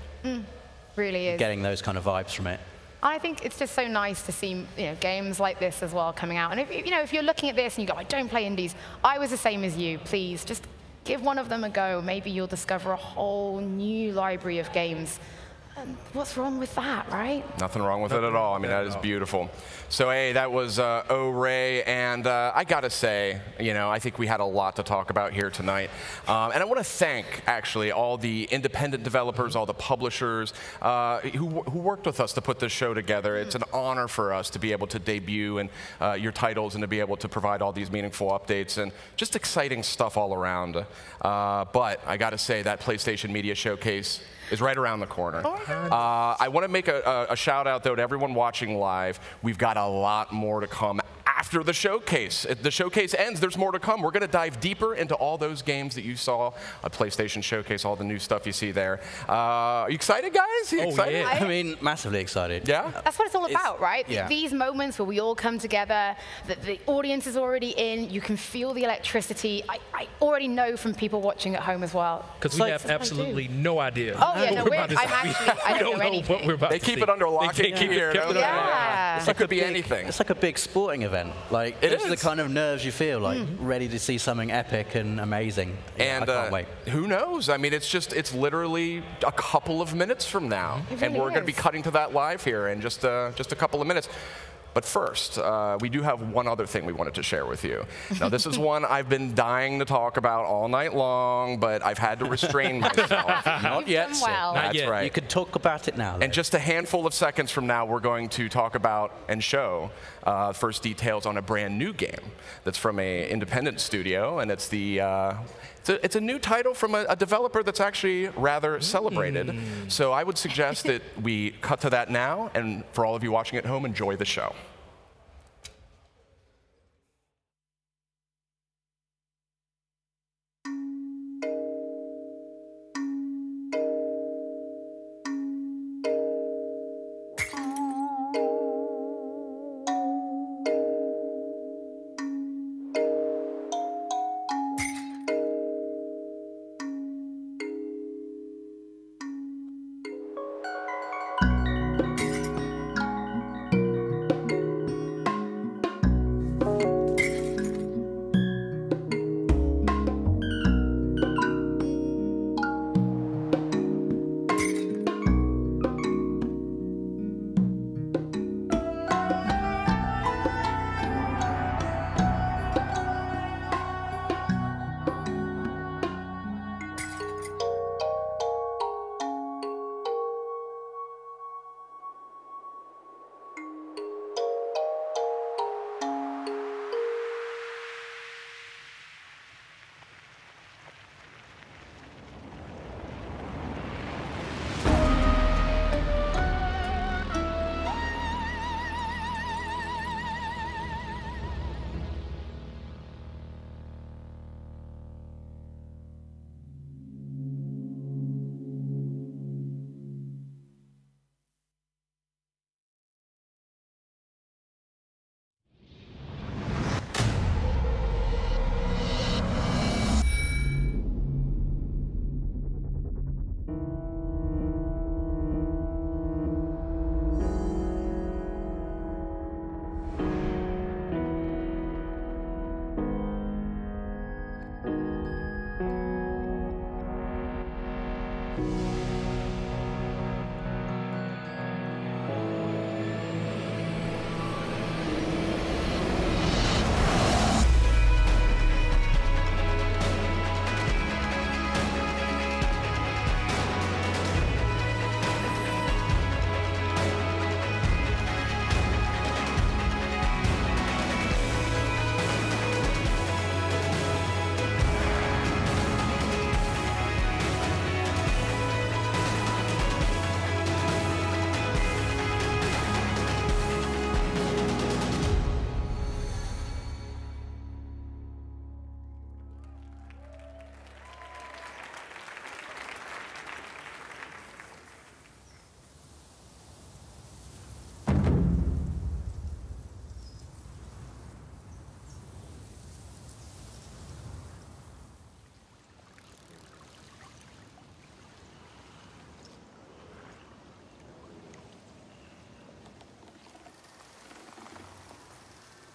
Really is. Getting those kind of vibes from it. I think it's just so nice to see games like this as well coming out. And if you're looking at this and you go, I don't play indies, I was the same as you. Please just give one of them a go. Maybe you'll discover a whole new library of games. And what's wrong with that, right? Nothing wrong with it at all. I mean, that is beautiful. So, hey, that was O-Ray, and I gotta say, I think we had a lot to talk about here tonight. And I want to thank, actually, all the independent developers, all the publishers who worked with us to put this show together. It's an honor for us to be able to debut and your titles and to be able to provide all these meaningful updates and just exciting stuff all around. But I gotta say, that PlayStation Media Showcase, is right around the corner. I want to make a shout out, though, to everyone watching live. We've got a lot more to come after the showcase. If the showcase ends, there's more to come. We're going to dive deeper into all those games that you saw at PlayStation Showcase, all the new stuff you see there. Are you excited, guys? You excited? Yeah. I mean, massively excited. Yeah? That's what it's all about, right? Yeah. These moments where we all come together, the audience is already in, you can feel the electricity. I already know from people watching at home as well. Because we have absolutely no idea. Oh, yeah, no, I don't know anything. What we're about They to keep see. it under lock and key here. Yeah. It could be anything. It's like a big sporting event. Like, it's the kind of nerves you feel, like, ready to see something epic and amazing. Yeah, And I can't wait. who knows? I mean, it's literally a couple of minutes from now. It And really we're going to be is. cutting to that live here in just a couple of minutes. But first, we do have one other thing we wanted to share with you. Now, this is one I've been dying to talk about all night long, but I've had to restrain myself. Not yet. Well. That's yet. right. You could talk about it now. And just a handful of seconds from now, we're going to talk about and show first details on a brand new game that's from an independent studio, and it's it's a new title from a developer that's actually rather celebrated. So I would suggest that we cut to that now, and for all of you watching at home, enjoy the show.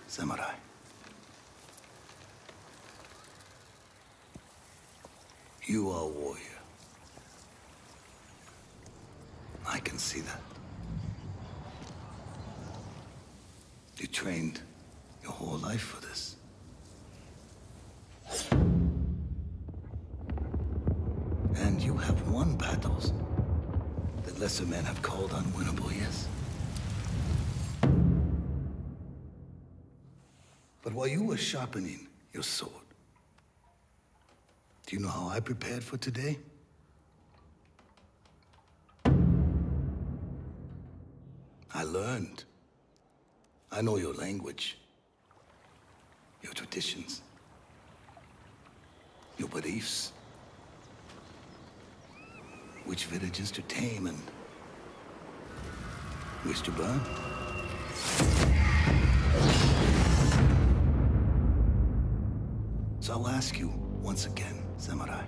Samurai. You are a warrior. I can see that. You trained your whole life for this. And you have won battles that lesser men have called unwinnable, yes? But while you were sharpening your sword, do you know how I prepared for today? learned. I know your language, your traditions, your beliefs, which villages to tame and which to burn. So I'll ask you once again, Samurai,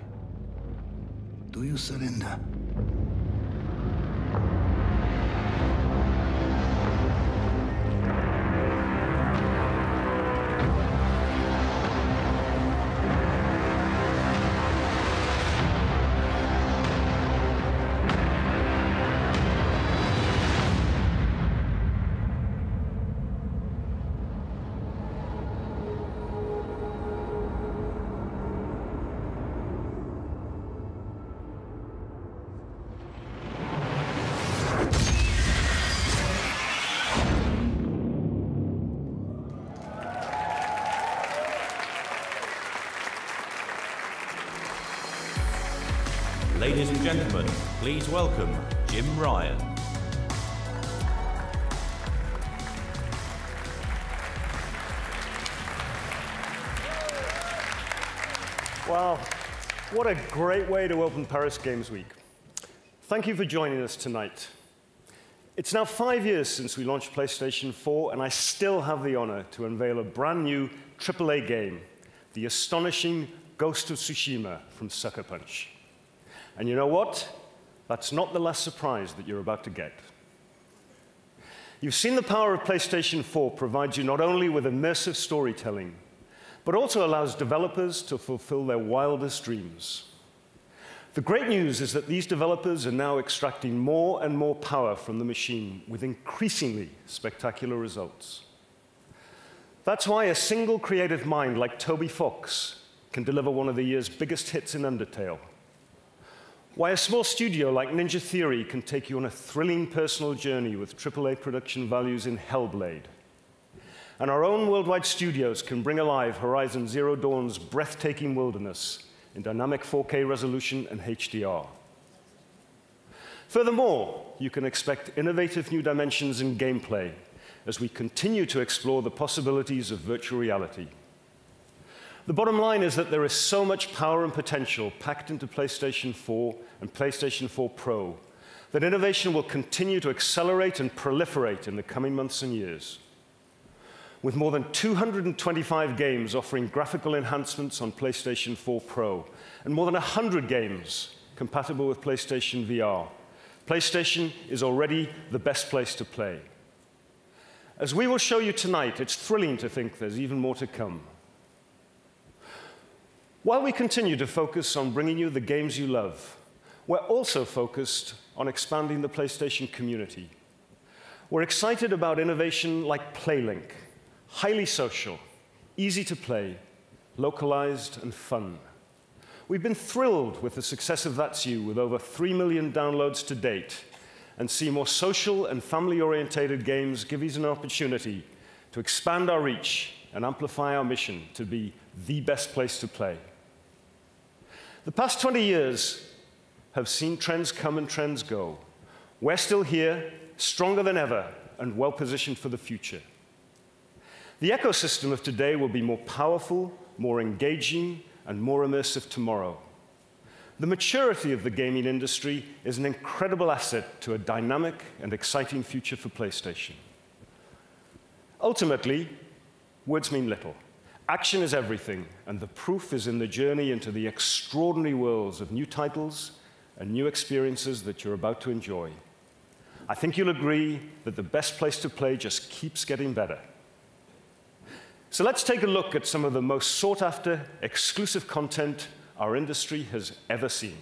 do you surrender? Ladies and gentlemen, please welcome Jim Ryan. Wow, what a great way to open Paris Games Week. Thank you for joining us tonight. It's now 5 years since we launched PlayStation 4, and I still have the honor to unveil a brand new AAA game, the astonishing Ghost of Tsushima from Sucker Punch. And you know what? That's not the last surprise that you're about to get. You've seen the power of PlayStation 4 provide you not only with immersive storytelling, but also allows developers to fulfill their wildest dreams. The great news is that these developers are now extracting more and more power from the machine with increasingly spectacular results. That's why a single creative mind like Toby Fox can deliver one of the year's biggest hits in Undertale. Why a small studio like Ninja Theory can take you on a thrilling personal journey with AAA production values in Hellblade. And our own worldwide studios can bring alive Horizon Zero Dawn's breathtaking wilderness in dynamic 4K resolution and HDR. Furthermore, you can expect innovative new dimensions in gameplay as we continue to explore the possibilities of virtual reality. The bottom line is that there is so much power and potential packed into PlayStation 4 and PlayStation 4 Pro that innovation will continue to accelerate and proliferate in the coming months and years. With more than 225 games offering graphical enhancements on PlayStation 4 Pro and more than 100 games compatible with PlayStation VR, PlayStation is already the best place to play. As we will show you tonight, it's thrilling to think there's even more to come. While we continue to focus on bringing you the games you love, we're also focused on expanding the PlayStation community. We're excited about innovation like PlayLink, highly social, easy to play, localized, and fun. We've been thrilled with the success of That's You, with over 3 million downloads to date, and see more social and family-oriented games give us an opportunity to expand our reach and amplify our mission to be the best place to play. The past 20 years have seen trends come and trends go. We're still here, stronger than ever, and well-positioned for the future. The ecosystem of today will be more powerful, more engaging, and more immersive tomorrow. The maturity of the gaming industry is an incredible asset to a dynamic and exciting future for PlayStation. Ultimately, words mean little. Action is everything, and the proof is in the journey into the extraordinary worlds of new titles and new experiences that you're about to enjoy. I think you'll agree that the best place to play just keeps getting better. So let's take a look at some of the most sought-after exclusive content our industry has ever seen.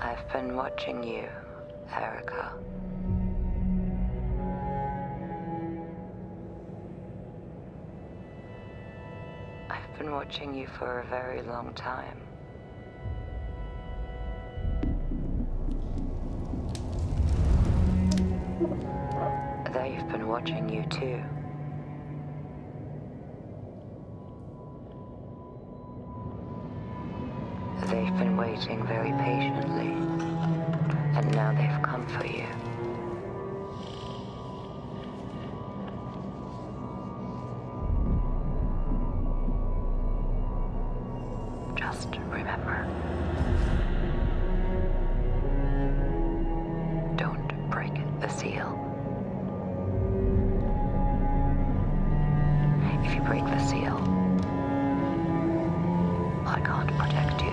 I've been watching you, Erica. I've been watching you for a very long time. They've been watching you too. They've been waiting very patiently, and now they've come for you. Just remember, don't break the seal. If you break the seal, I can't protect you.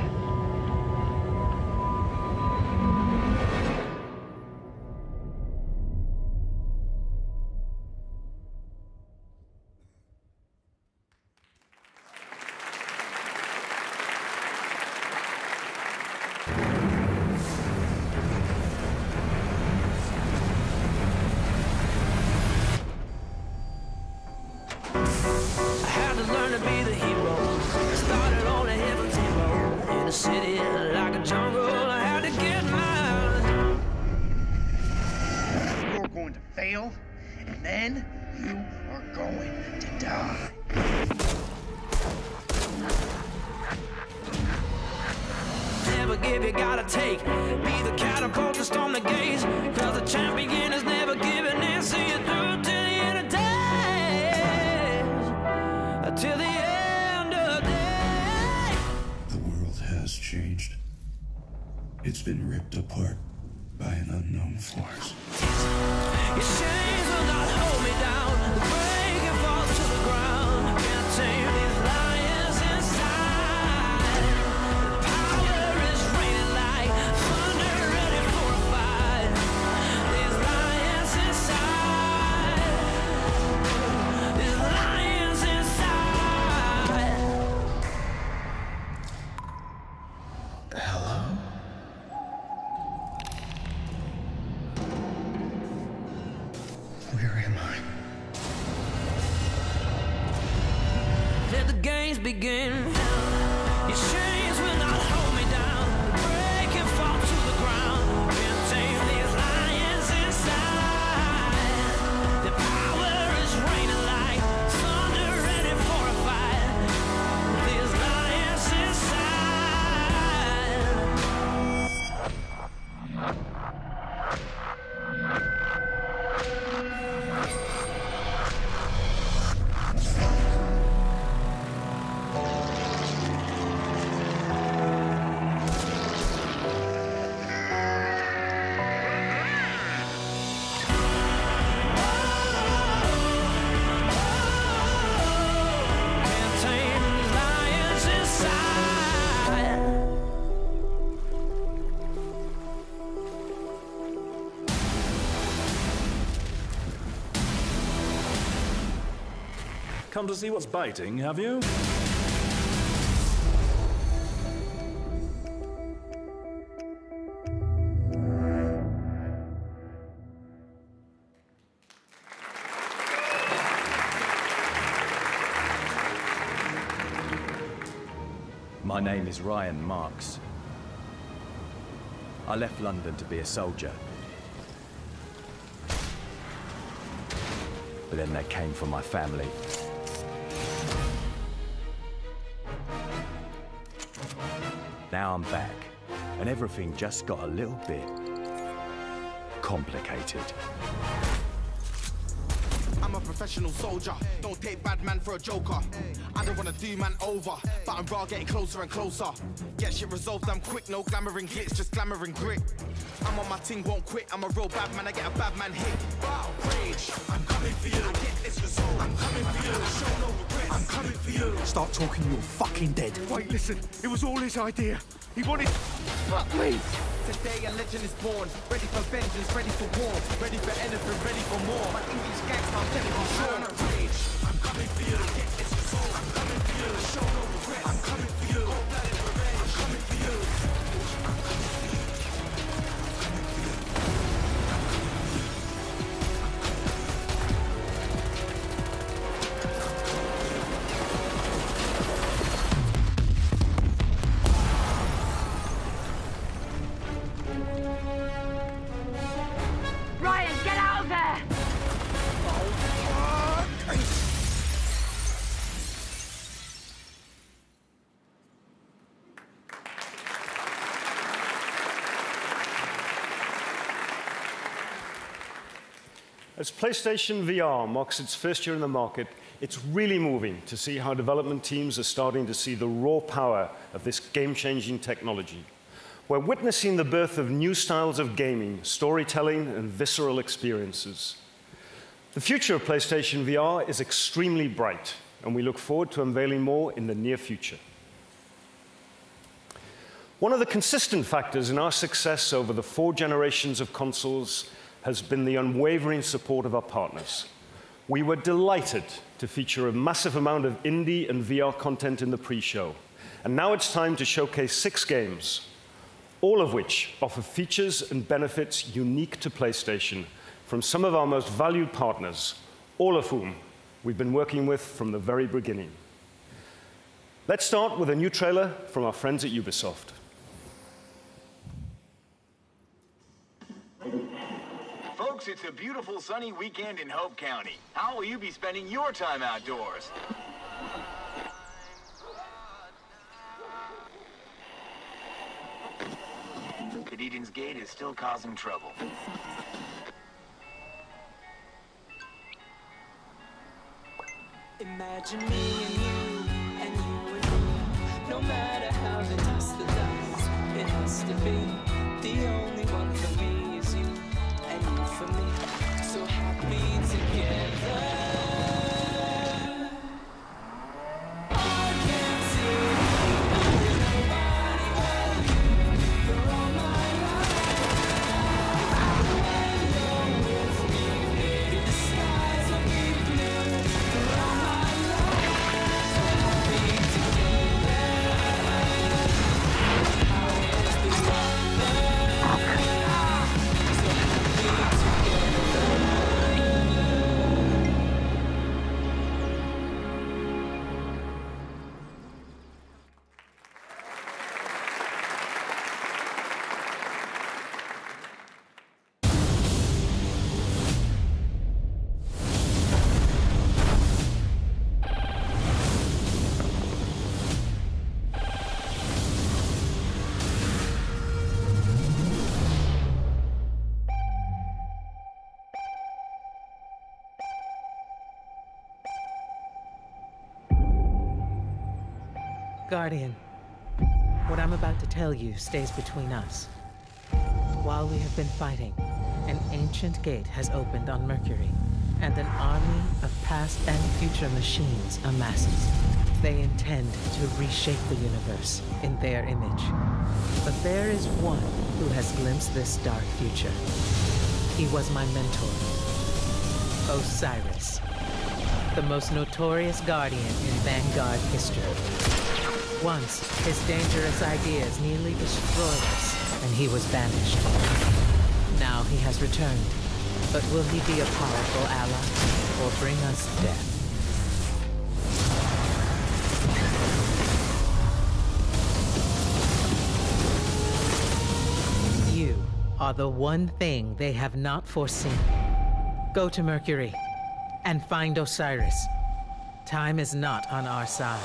And then you are going to die. Never give, you gotta take. Be the catapult to storm the gates. Cause the champion is never giving in. See you through till the end of days. Till the end of days. The world has changed. It's been ripped apart by an unknown force. Your chains will not hold me down. The break and fall to the ground. Can't tame these lions inside. The power is raining like thunder, ready for a fight. These lions inside. These lions inside. Hello? Where am I? Let the games begin. Your chains will not hold me down. Break and fall to the ground. Can't tame these lions inside. The power is raining like thunder, ready for a fight. These lions inside. Come to see what's biting, have you? My name is Ryan Marks. I left London to be a soldier. But then they came for my family. Now I'm back, and everything just got a little bit complicated. I'm a professional soldier, don't take bad man for a joker. I don't wanna do man over, but I'm raw getting closer and closer. Get shit resolved, I'm quick, no glamour and glitz, just glamour and grit. I'm on my ting, won't quit, I'm a real bad man, I get a bad man hit. Wow, rage, I'm coming for you. I get this result, I'm coming for you. Show no regrets, I'm coming for you. Start talking, you're fucking dead. Wait, listen, it was all his idea. He wanted... Fuck me! Today a legend is born, ready for vengeance, ready for war, ready for anything, ready for more. My English gangster, I'm telling you, sure. I'm on a rage, I'm coming for you. I get this result, I'm coming for you. Show no regrets, I'm coming for you. Cold-blooded revenge, I'm coming for you. Ryan, get out of there! As PlayStation VR marks its first year in the market, it's really moving to see how development teams are starting to see the raw power of this game-changing technology. We're witnessing the birth of new styles of gaming, storytelling, and visceral experiences. The future of PlayStation VR is extremely bright, and we look forward to unveiling more in the near future. One of the consistent factors in our success over the 4 generations of consoles has been the unwavering support of our partners. We were delighted to feature a massive amount of indie and VR content in the pre-show, and now it's time to showcase 6 games, all of which offer features and benefits unique to PlayStation from some of our most valued partners, all of whom we've been working with from the very beginning. Let's start with a new trailer from our friends at Ubisoft. Folks, it's a beautiful sunny weekend in Hope County. How will you be spending your time outdoors? Eden's Gate is still causing trouble. Imagine me and you and me. No matter how the dust that lies, it has to be. The only one for me is you, and you for me. So happy together. Guardian, what I'm about to tell you stays between us. While we have been fighting, an ancient gate has opened on Mercury, and an army of past and future machines amasses. They intend to reshape the universe in their image. But there is one who has glimpsed this dark future. He was my mentor, Osiris. the most notorious guardian in Vanguard history. Once, his dangerous ideas nearly destroyed us, and he was banished. Now he has returned, but will he be a powerful ally, or bring us death? You are the one thing they have not foreseen. Go to Mercury and find Osiris. Time is not on our side.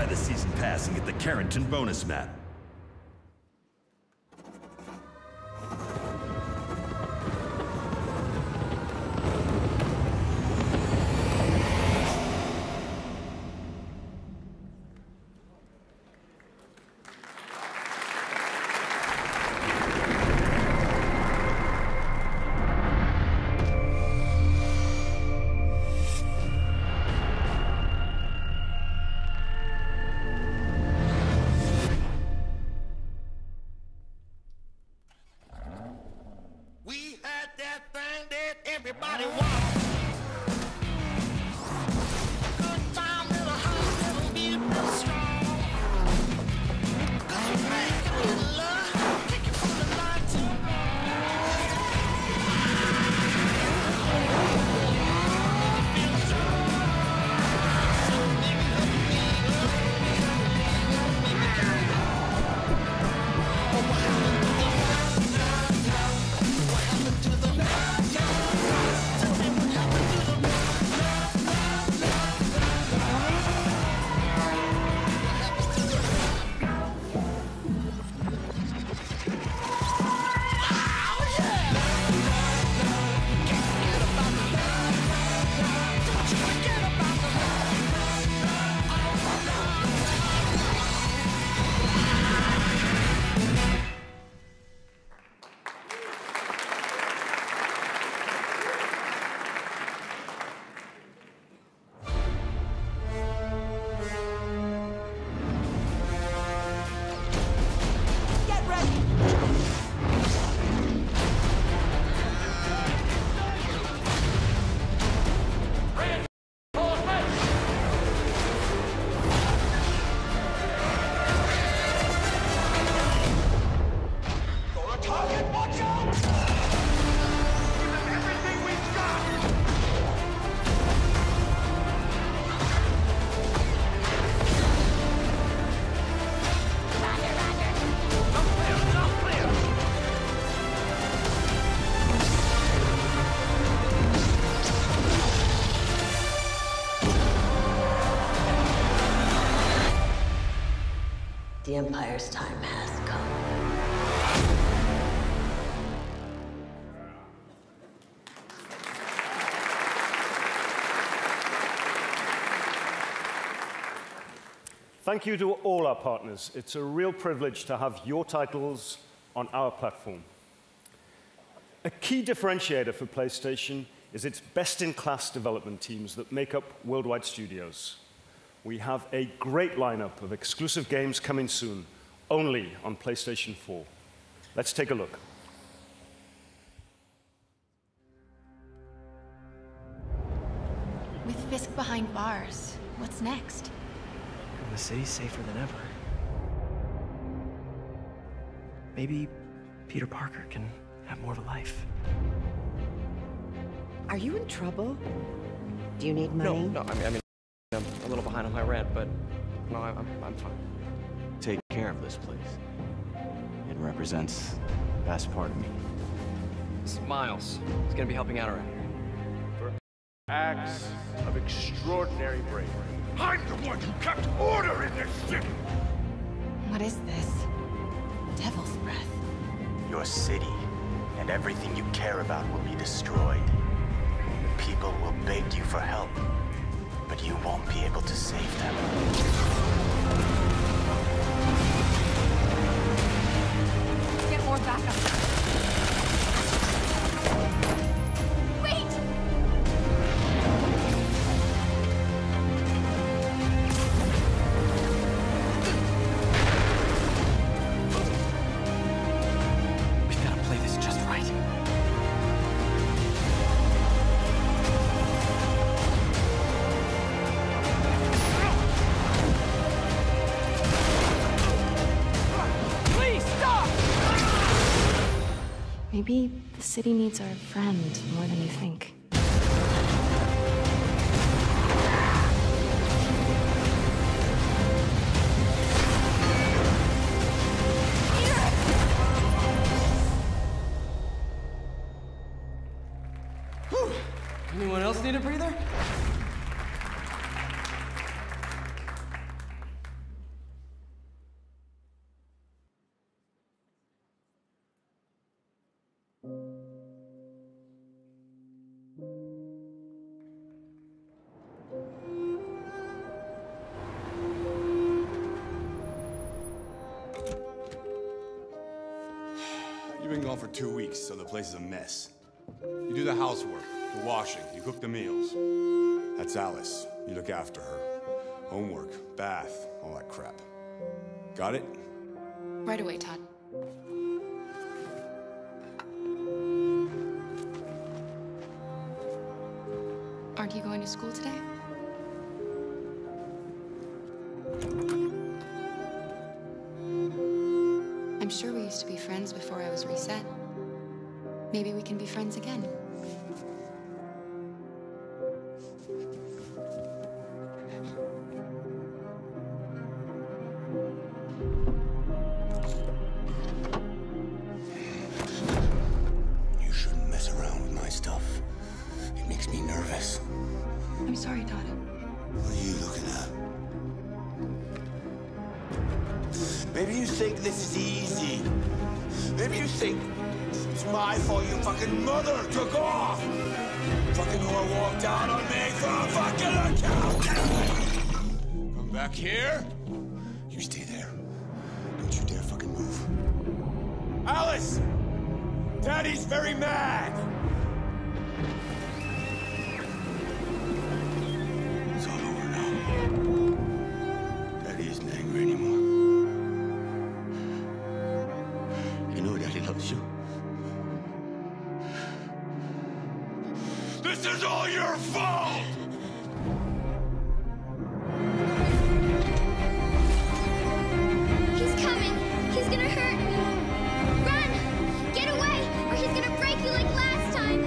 Buy the season pass and get the Carrington bonus map. The Empire's time has come. Thank you to all our partners. It's a real privilege to have your titles on our platform. A key differentiator for PlayStation is its best-in-class development teams that make up Worldwide Studios. We have a great lineup of exclusive games coming soon, only on PlayStation 4. Let's take a look. With Fisk behind bars, what's next? And the city's safer than ever. Maybe Peter Parker can have more of a life. Are you in trouble? Do you need money? No, I mean, I'm a little behind on my rent, but no, I'm fine. Take care of this place. It represents the best part of me. This is Miles. He's gonna be helping out around here. For acts of extraordinary bravery. I'm the one who kept order in this city! What is this? Devil's breath. Your city and everything you care about will be destroyed. The people will beg you for help, but you won't be able to save them. Get more backup. Wait! We've got to play this just right. Maybe the city needs our friend more than you think. Whew. Anyone else need a breather? home for 2 weeks, so the place is a mess. You do the housework, the washing, you cook the meals. That's Alice. You look after her. Homework, bath, all that crap. Got it? Right away, Todd. Aren't you going to school today? I'm sure we used to be friends before I was reset. Maybe we can be friends again. You shouldn't mess around with my stuff. It makes me nervous. I'm sorry, Todd. What are you looking at? Maybe you think this is easy. Maybe you think it's my fault your fucking mother took off. Fucking whore walked out on me for a fucking account. Come back here. You stay there. Don't you dare fucking move. Alice! Daddy's very mad. It's all over now. Daddy isn't angry anymore. You know Daddy loves you. This is all your fault! He's coming! He's gonna hurt me! Run! Get away, or he's gonna break you like last time!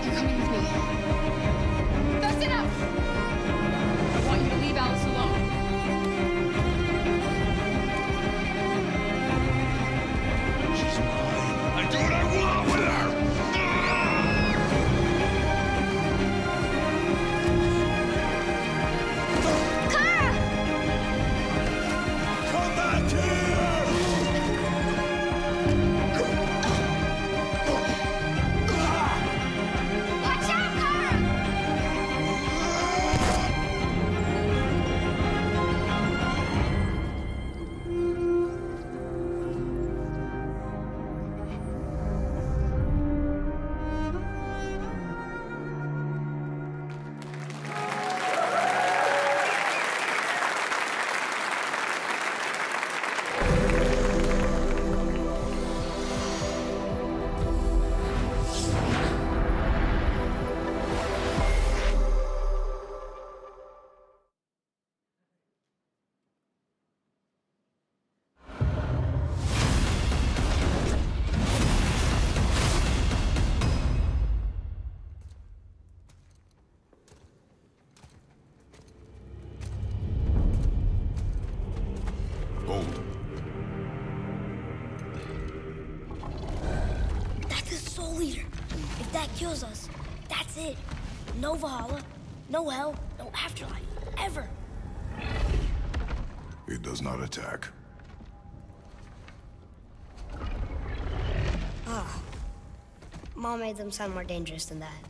You're coming with me. That's enough! I want you to leave Alice alone. She's mine. I do what I want with her! Come back here! Watch out, Kara! That's the Soul Eater. If that kills us, that's it. No Valhalla, no hell, no afterlife, ever. It does not attack. Ah. Mom made them sound more dangerous than that.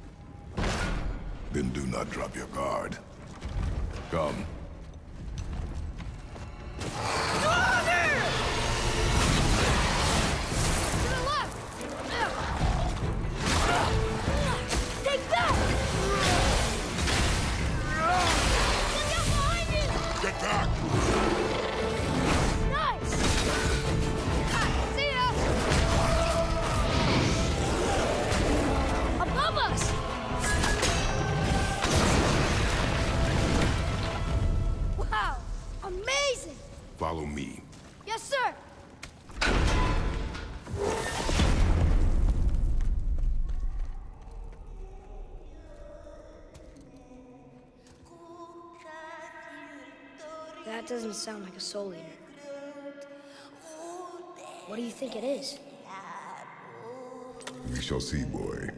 Then do not drop your guard. Come. Stay back! Look out behind you! Get back! Nice! See ya! Above us! Wow! Amazing! Follow me. Yes, sir! That doesn't sound like a Soul Eater. What do you think it is? We shall see, boy.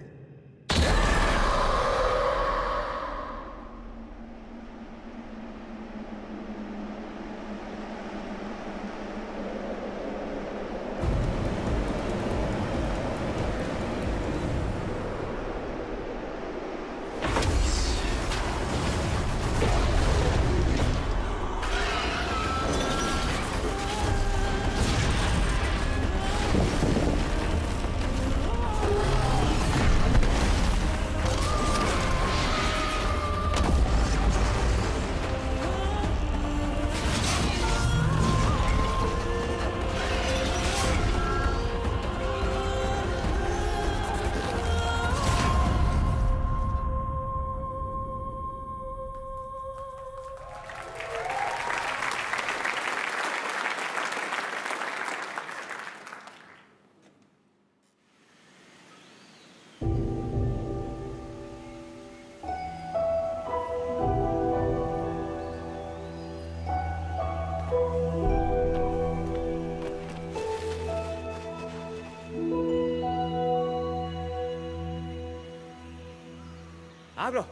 Abro.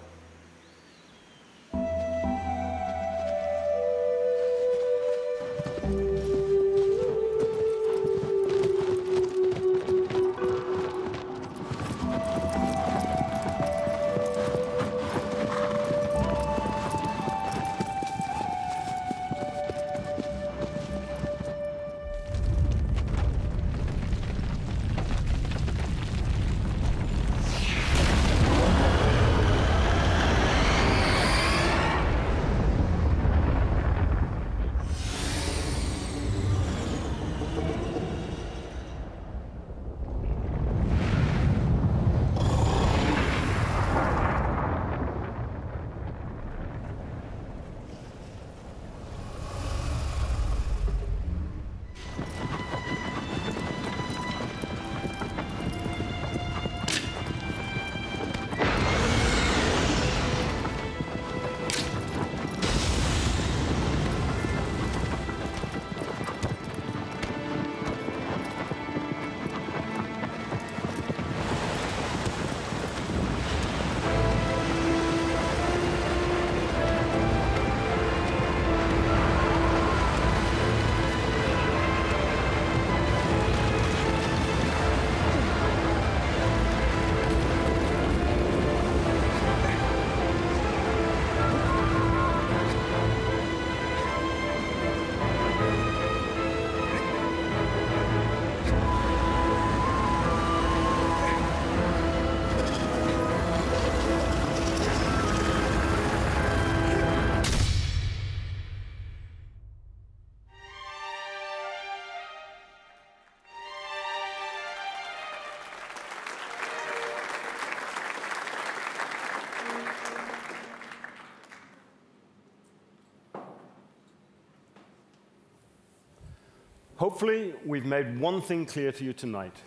Hopefully, we've made one thing clear to you tonight.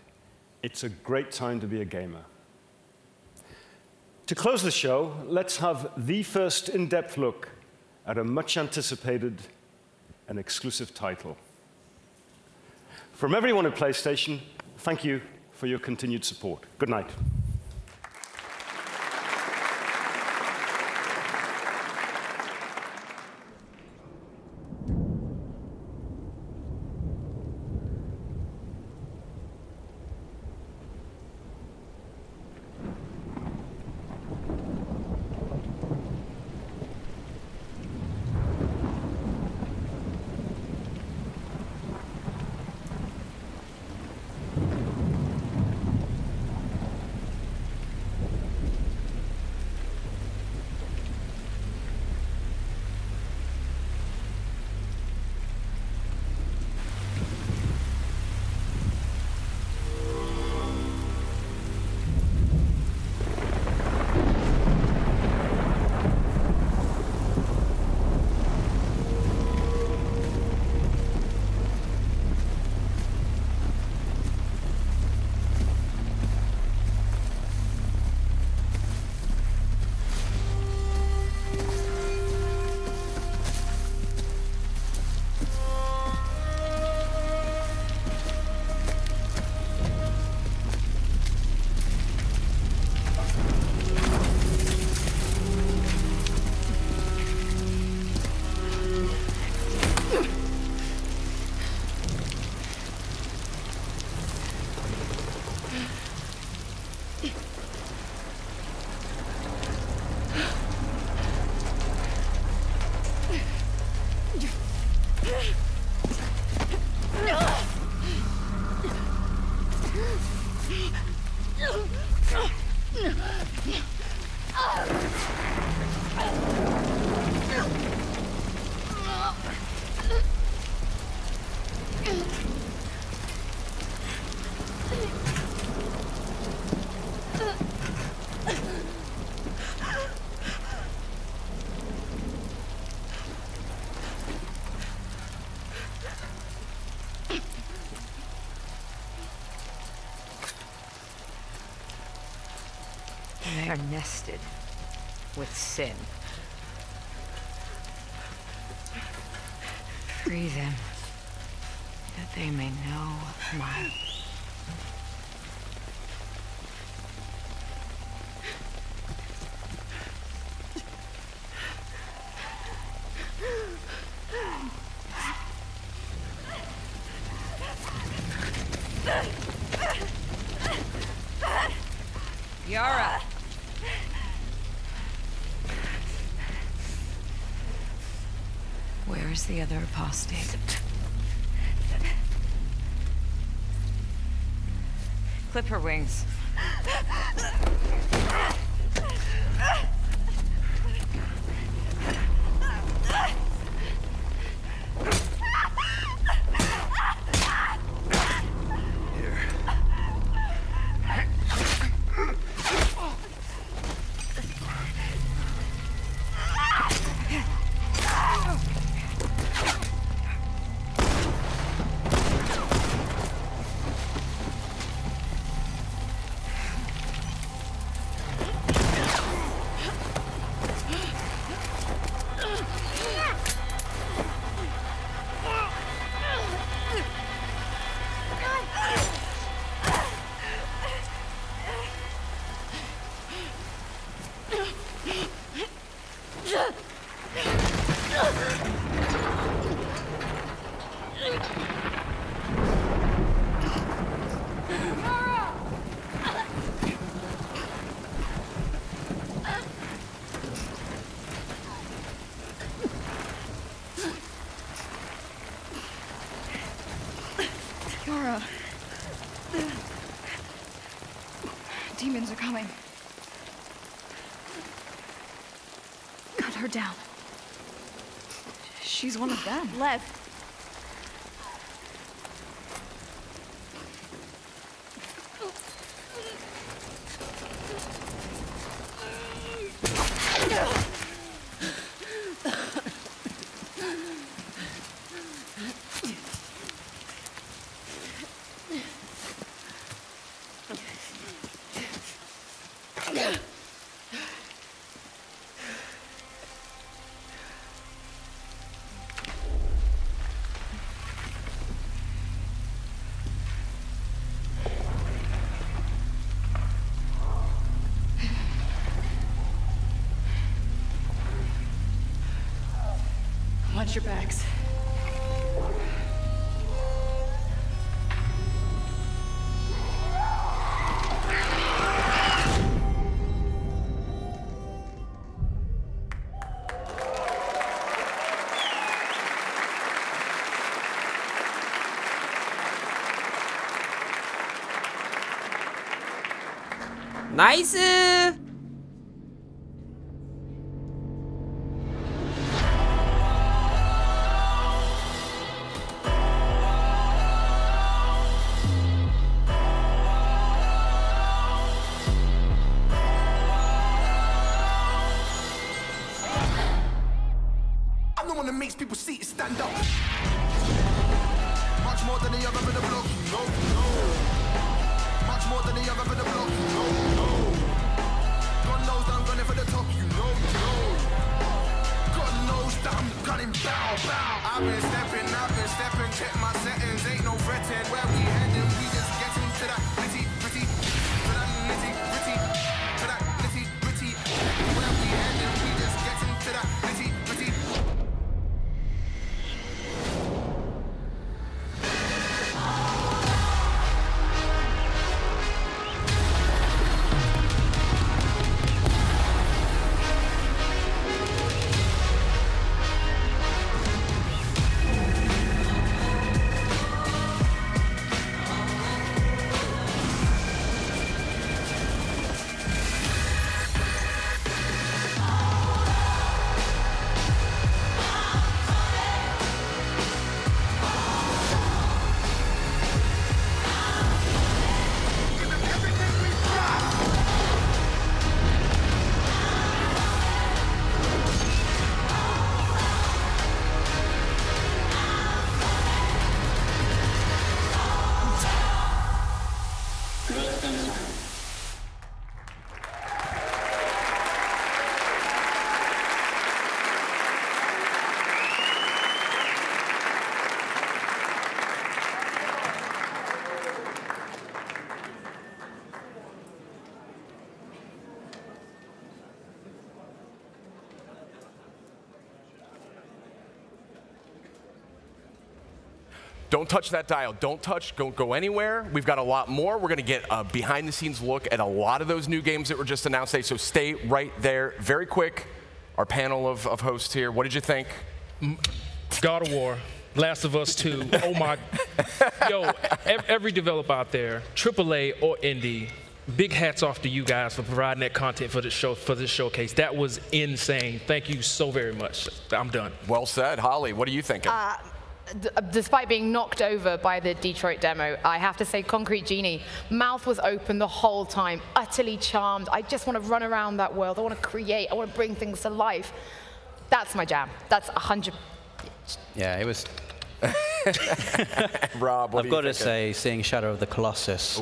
It's a great time to be a gamer. To close the show, let's have the first in-depth look at a much-anticipated and exclusive title. From everyone at PlayStation, thank you for your continued support. Good night. They are nested with sin. Free them, that they may know my... Yara! Where is the other apostate? Clip her wings. Yara. Demons are coming. Cut her down. She's one of them. Lev. Watch your backs. 나이스! I'm the one that makes people see it stand up. Much more than the other in the block, no, no. Much more than the other in the block, no, no. God knows that I'm gunning for the top, you know, no. God knows that I'm gunning, bow, bow. I've been stepping, check my settings, ain't no fretting. Where we heading, we just getting to that nitty gritty, to that nitty gritty, to that nitty gritty. Where we heading, we just getting to that nitty gritty. Don't touch that dial. Don't go anywhere. We've got a lot more. We're going to get a behind-the-scenes look at a lot of those new games that were just announced today, so stay right there. Very quick, our panel of hosts here. What did you think? God of War, Last of Us 2. Oh, my. Yo, every developer out there, AAA or indie, big hats off to you guys for providing that content for this showcase. That was insane. Thank you so very much. I'm done. Well said. Holly, what are you thinking? Despite being knocked over by the Detroit demo, I have to say Concrete Genie, mouth was open the whole time, utterly charmed. I just want to run around that world. I want to create. I want to bring things to life. That's my jam. That's 100. Yeah, it was. Rob, what I've got to say, seeing Shadow of the Colossus,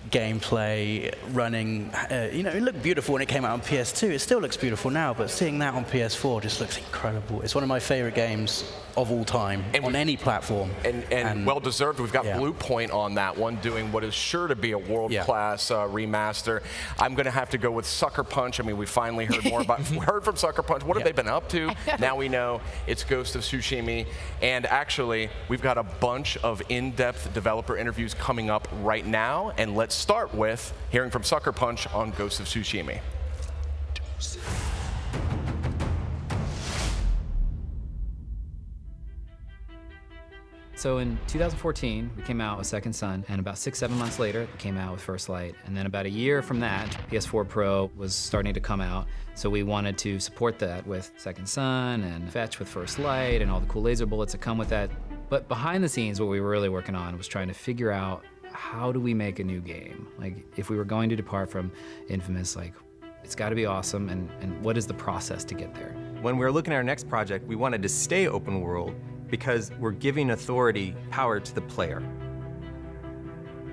gameplay, running, you know, it looked beautiful when it came out on PS2. It still looks beautiful now, but seeing that on PS4 just looks incredible. It's one of my favorite games of all time on any platform. And well-deserved. We've got Blue Point on that one, doing what is sure to be a world-class remaster. I'm going to have to go with Sucker Punch. I mean, we finally heard more about, heard from Sucker Punch. What have they been up to? Now we know it's Ghost of Tsushima. And actually, we've got a bunch of in-depth developer interviews coming up right now. And let's start with hearing from Sucker Punch on Ghost of Tsushima. So in 2014, we came out with Second Son, and about 6-7 months later, we came out with First Light. And then about a year from that, PS4 Pro was starting to come out. So we wanted to support that with Second Son and Fetch with First Light and all the cool laser bullets that come with that. But behind the scenes, what we were really working on was trying to figure out, how do we make a new game? Like, if we were going to depart from Infamous, like, it's got to be awesome, and what is the process to get there? When we were looking at our next project, we wanted to stay open world because we're giving authority, power to the player.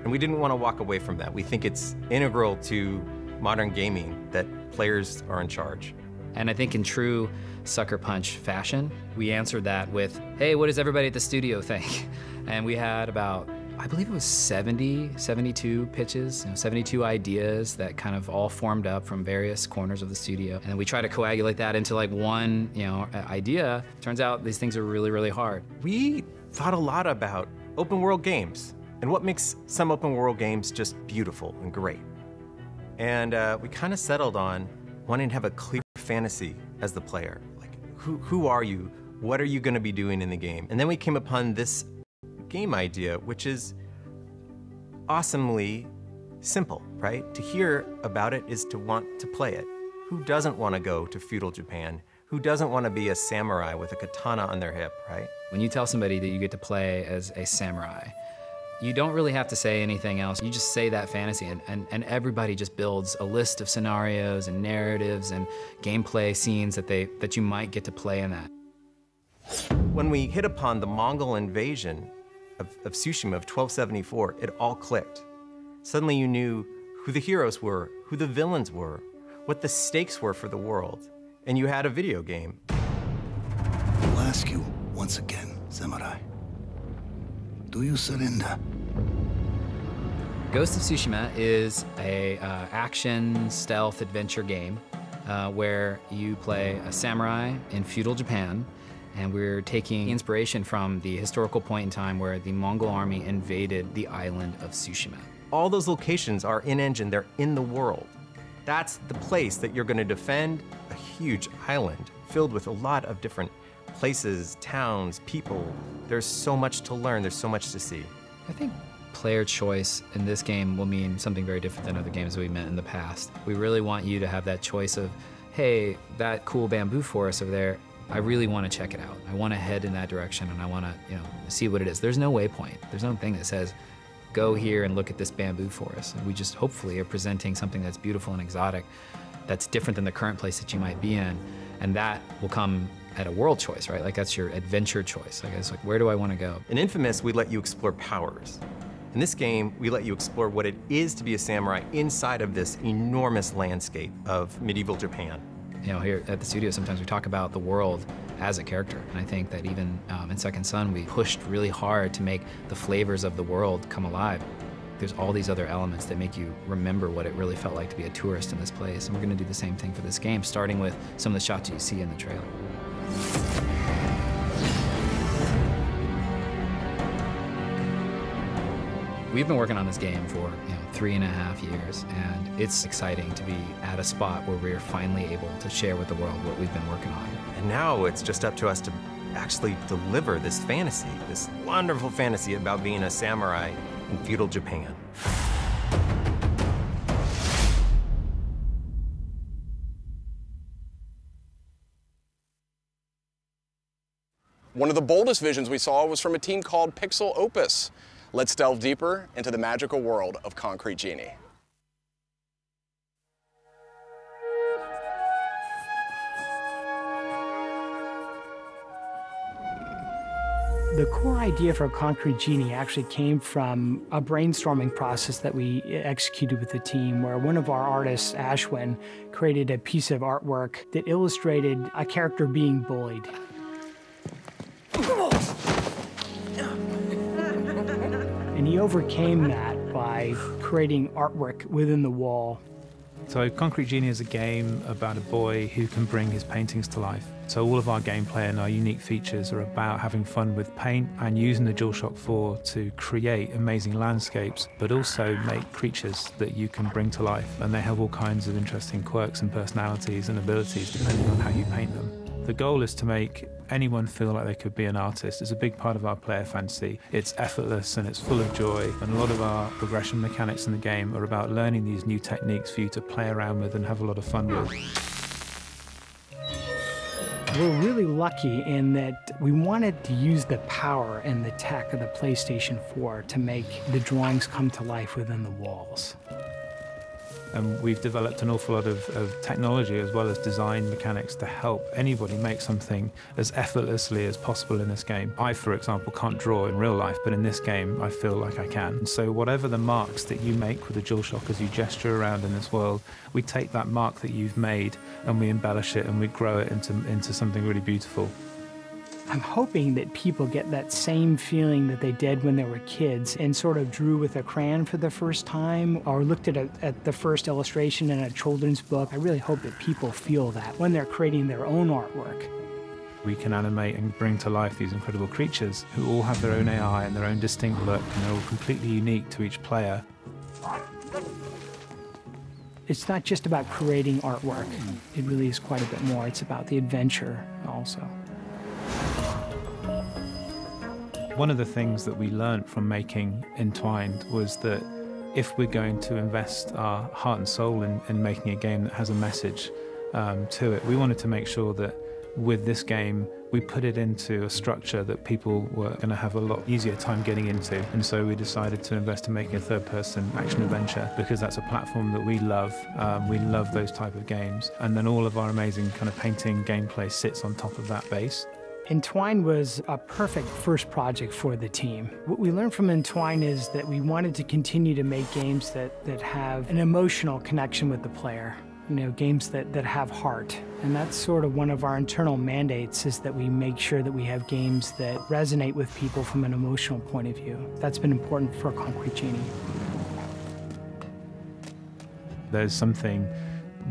And we didn't want to walk away from that. We think it's integral to modern gaming that players are in charge. And I think in true Sucker Punch fashion, we answered that with, hey, what does everybody at the studio think? And we had about, I believe it was 72 pitches, 72 ideas that kind of all formed up from various corners of the studio. And then we try to coagulate that into like one, idea. Turns out these things are really, really hard. We thought a lot about open world games and what makes some open world games just beautiful and great. And we kind of settled on wanting to have a clear fantasy as the player. Like, who are you? What are you going to be doing in the game? And then we came upon this game idea, which is awesomely simple, right? To hear about it is to want to play it. Who doesn't want to go to feudal Japan? Who doesn't want to be a samurai with a katana on their hip, right? When you tell somebody that you get to play as a samurai, you don't really have to say anything else. You just say that fantasy, and everybody just builds a list of scenarios and narratives and gameplay scenes that you might get to play in that. When we hit upon the Mongol invasion of Tsushima of 1274, it all clicked. Suddenly you knew who the heroes were, who the villains were, what the stakes were for the world, and you had a video game. I'll ask you once again, Samurai. Do you surrender? Ghost of Tsushima is a action stealth adventure game where you play a samurai in feudal Japan. And we're taking inspiration from the historical point in time where the Mongol army invaded the island of Tsushima. All those locations are in-engine, they're in the world. That's the place that you're going to defend, a huge island filled with a lot of different places, towns, people. There's so much to learn, there's so much to see. I think player choice in this game will mean something very different than other games we've met in the past. We really want you to have that choice of, hey, that cool bamboo forest over there, I really want to check it out. I want to head in that direction, and I want to, see what it is. There's no waypoint. There's no thing that says, go here and look at this bamboo forest. And we just hopefully are presenting something that's beautiful and exotic, that's different than the current place that you might be in, and that will come at a world choice, right? Like that's your adventure choice. Like it's like, where do I want to go? In Infamous, we let you explore powers. In this game, we let you explore what it is to be a samurai inside of this enormous landscape of medieval Japan. Here at the studio, sometimes we talk about the world as a character. And I think that even in Second Son, we pushed really hard to make the flavors of the world come alive. There's all these other elements that make you remember what it really felt like to be a tourist in this place. And we're going to do the same thing for this game, starting with some of the shots you see in the trailer. We've been working on this game for 3.5 years, and it's exciting to be at a spot where we're finally able to share with the world what we've been working on. And now it's just up to us to actually deliver this fantasy, this wonderful fantasy about being a samurai in feudal Japan. One of the boldest visions we saw was from a team called Pixel Opus. Let's delve deeper into the magical world of Concrete Genie. The core idea for Concrete Genie actually came from a brainstorming process that we executed with the team, where one of our artists, Ashwin, created a piece of artwork that illustrated a character being bullied. And he overcame that by creating artwork within the wall. So Concrete Genie is a game about a boy who can bring his paintings to life. So all of our gameplay and our unique features are about having fun with paint and using the DualShock 4 to create amazing landscapes, but also make creatures that you can bring to life. And they have all kinds of interesting quirks and personalities and abilities depending on how you paint them. The goal is to make anyone feel like they could be an artist. It's a big part of our player fantasy. It's effortless and it's full of joy, and a lot of our progression mechanics in the game are about learning these new techniques for you to play around with and have a lot of fun with. We're really lucky in that we wanted to use the power and the tech of the PlayStation 4 to make the drawings come to life within the walls. And we've developed an awful lot of technology as well as design mechanics to help anybody make something as effortlessly as possible in this game. I, for example, can't draw in real life, but in this game I feel like I can. And so whatever the marks that you make with the DualShock as you gesture around in this world, we take that mark that you've made and we embellish it and we grow it into something really beautiful. I'm hoping that people get that same feeling that they did when they were kids and sort of drew with a crayon for the first time or looked at the first illustration in a children's book. I really hope that people feel that when they're creating their own artwork. We can animate and bring to life these incredible creatures who all have their own AI and their own distinct look, and they're all completely unique to each player. It's not just about creating artwork. It really is quite a bit more. It's about the adventure also. One of the things that we learned from making Entwined was that if we're going to invest our heart and soul in making a game that has a message to it, we wanted to make sure that with this game we put it into a structure that people were going to have a lot easier time getting into. And so we decided to invest in making a third-person action adventure because that's a platform that we love. We love those type of games. And then all of our amazing kind of painting gameplay sits on top of that base. Entwine was a perfect first project for the team. What we learned from Entwine is that we wanted to continue to make games that have an emotional connection with the player. You know, games that have heart. And that's sort of one of our internal mandates, is that we make sure that we have games that resonate with people from an emotional point of view. That's been important for Concrete Genie. There's something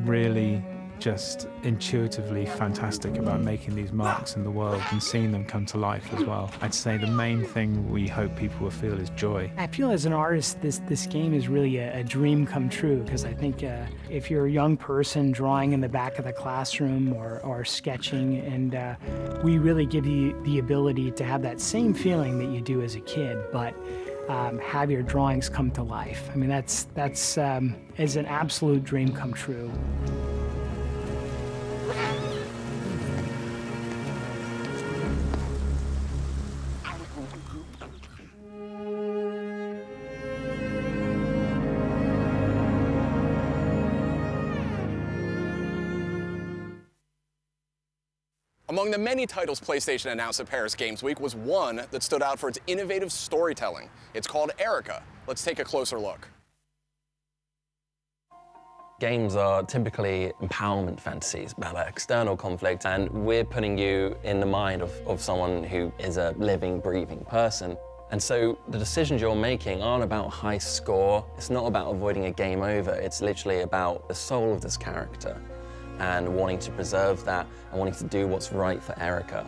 really just intuitively fantastic about making these marks in the world and seeing them come to life as well. I'd say the main thing we hope people will feel is joy. I feel as an artist, this game is really a dream come true, because I think if you're a young person drawing in the back of the classroom or sketching, and we really give you the ability to have that same feeling that you do as a kid, but have your drawings come to life. I mean, that's is an absolute dream come true. Among the many titles PlayStation announced at Paris Games Week was one that stood out for its innovative storytelling. It's called Erica. Let's take a closer look. Games are typically empowerment fantasies about external conflict, and we're putting you in the mind of someone who is a living, breathing person. And so the decisions you're making aren't about high score. It's not about avoiding a game over. It's literally about the soul of this character and wanting to preserve that and wanting to do what's right for Erica.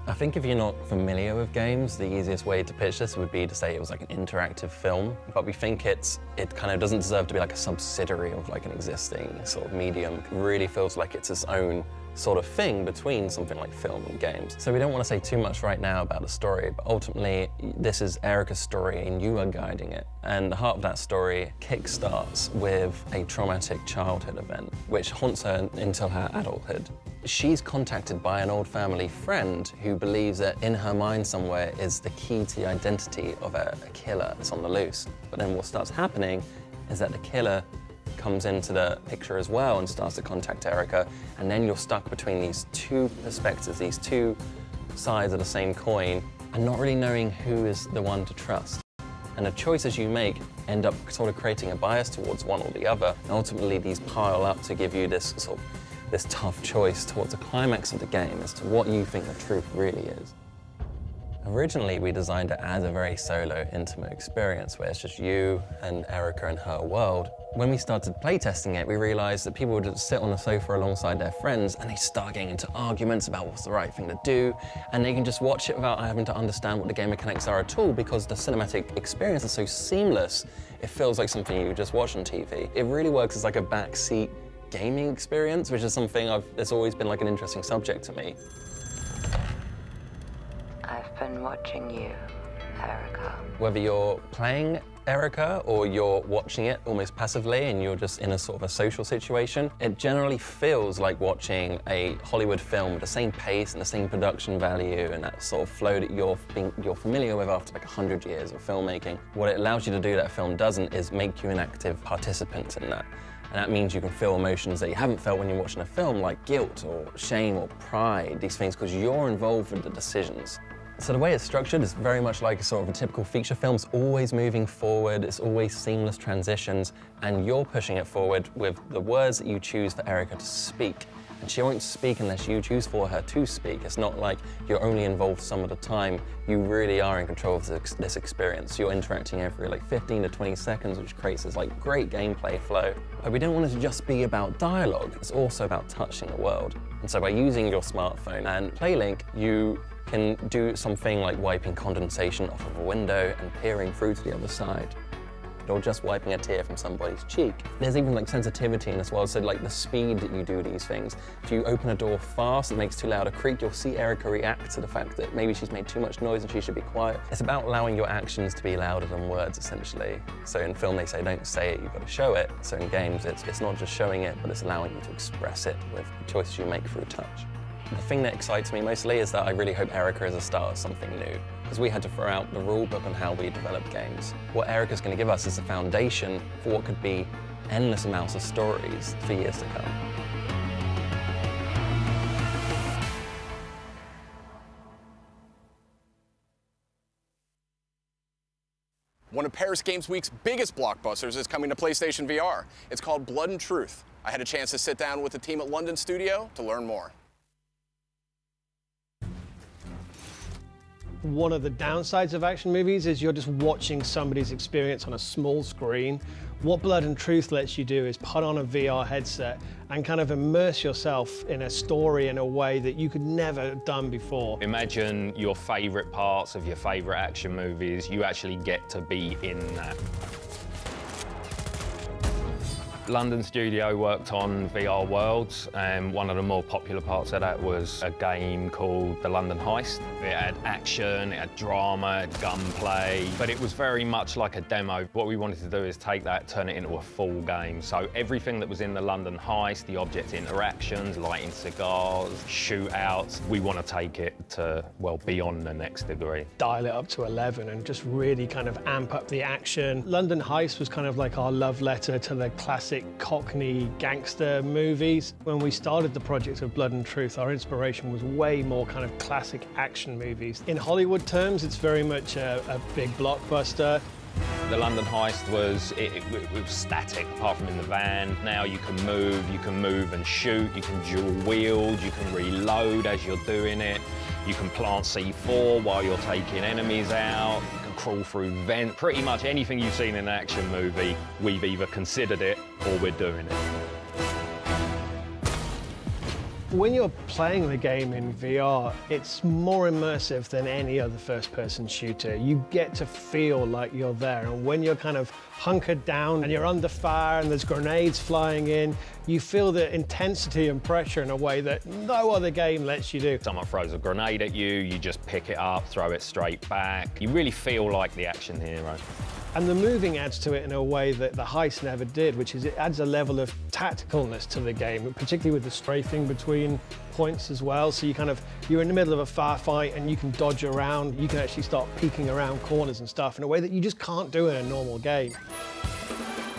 I think if you're not familiar with games, the easiest way to pitch this would be to say it was like an interactive film. But we think it kind of doesn't deserve to be like a subsidiary of like an existing sort of medium. It really feels like it's its own sort of thing between something like film and games. So we don't want to say too much right now about the story, but ultimately this is Erica's story and you are guiding it. And the heart of that story kickstarts with a traumatic childhood event, which haunts her until her adulthood. She's contacted by an old family friend who believes that in her mind somewhere is the key to the identity of a killer that's on the loose. But then what starts happening is that the killer comes into the picture as well and starts to contact Erica, and then you're stuck between these two perspectives, these two sides of the same coin, and not really knowing who is the one to trust. And the choices you make end up sort of creating a bias towards one or the other, and ultimately these pile up to give you this sort of this tough choice towards the climax of the game as to what you think the truth really is. Originally, we designed it as a very solo, intimate experience where it's just you and Erica and her world. When we started playtesting it, we realized that people would just sit on the sofa alongside their friends and they start getting into arguments about what's the right thing to do, and they can just watch it without having to understand what the game mechanics are at all because the cinematic experience is so seamless, it feels like something you just watch on TV. It really works as like a backseat gaming experience, which is something that's always been like an interesting subject to me. I've been watching you, Erica. Whether you're playing Erica or you're watching it almost passively and you're just in a sort of a social situation, it generally feels like watching a Hollywood film with the same pace and the same production value and that sort of flow that you're familiar with after like 100 years of filmmaking. What it allows you to do that film doesn't is make you an active participant in that. And that means you can feel emotions that you haven't felt when you're watching a film, like guilt or shame or pride, these things, because you're involved with the decisions. So the way it's structured is very much like a sort of a typical feature film. It's always moving forward, it's always seamless transitions, and you're pushing it forward with the words that you choose for Erica to speak. And she won't speak unless you choose for her to speak. It's not like you're only involved some of the time. You really are in control of this experience. You're interacting every like 15 to 20 seconds, which creates this like great gameplay flow. But we don't want it to just be about dialogue. It's also about touching the world. And so by using your smartphone and PlayLink, you can do something like wiping condensation off of a window and peering through to the other side, or just wiping a tear from somebody's cheek. There's even like sensitivity in this world, so like the speed that you do these things. If you open a door fast, it makes too loud a creak, you'll see Erica react to the fact that maybe she's made too much noise and she should be quiet. It's about allowing your actions to be louder than words, essentially. So in film they say don't say it, you've got to show it. So in games it's not just showing it, but it's allowing you to express it with the choices you make through touch. The thing that excites me mostly is that I really hope Erica is a start of something new, because we had to throw out the rule book on how we develop games. What Erica's going to give us is a foundation for what could be endless amounts of stories for years to come. One of Paris Games Week's biggest blockbusters is coming to PlayStation VR. It's called Blood and Truth. I had a chance to sit down with the team at London Studio to learn more. One of the downsides of action movies is you're just watching somebody's experience on a small screen. What Blood and Truth lets you do is put on a VR headset and kind of immerse yourself in a story in a way that you could never have done before. Imagine your favorite parts of your favorite action movies. You actually get to be in that. London Studio worked on VR Worlds, and one of the more popular parts of that was a game called The London Heist. It had action, it had drama, it had gunplay, but it was very much like a demo. What we wanted to do is take that, turn it into a full game. So everything that was in the London Heist, the object interactions, lighting cigars, shootouts, we want to take it to, well, beyond the next degree. Dial it up to 11 and just really kind of amp up the action. London Heist was kind of like our love letter to the classic Cockney gangster movies. When we started the project of Blood and Truth, our inspiration was way more kind of classic action movies. In Hollywood terms, it's very much a big blockbuster. The London Heist was, it was static, apart from in the van. Now you can move and shoot, you can dual wield, you can reload as you're doing it, you can plant C4 while you're taking enemies out, you can crawl through vents. Pretty much anything you've seen in an action movie, we've either considered it or we're doing it. When you're playing the game in VR, it's more immersive than any other first-person shooter. You get to feel like you're there, and when you're kind of hunkered down and you're under fire and there's grenades flying in, you feel the intensity and pressure in a way that no other game lets you do. Someone throws a grenade at you, you just pick it up, throw it straight back. You really feel like the action hero. And the moving adds to it in a way that the heist never did, which is it adds a level of tacticalness to the game, particularly with the strafing between points as well. So you're in the middle of a firefight and you can dodge around. You can actually start peeking around corners and stuff in a way that you just can't do in a normal game.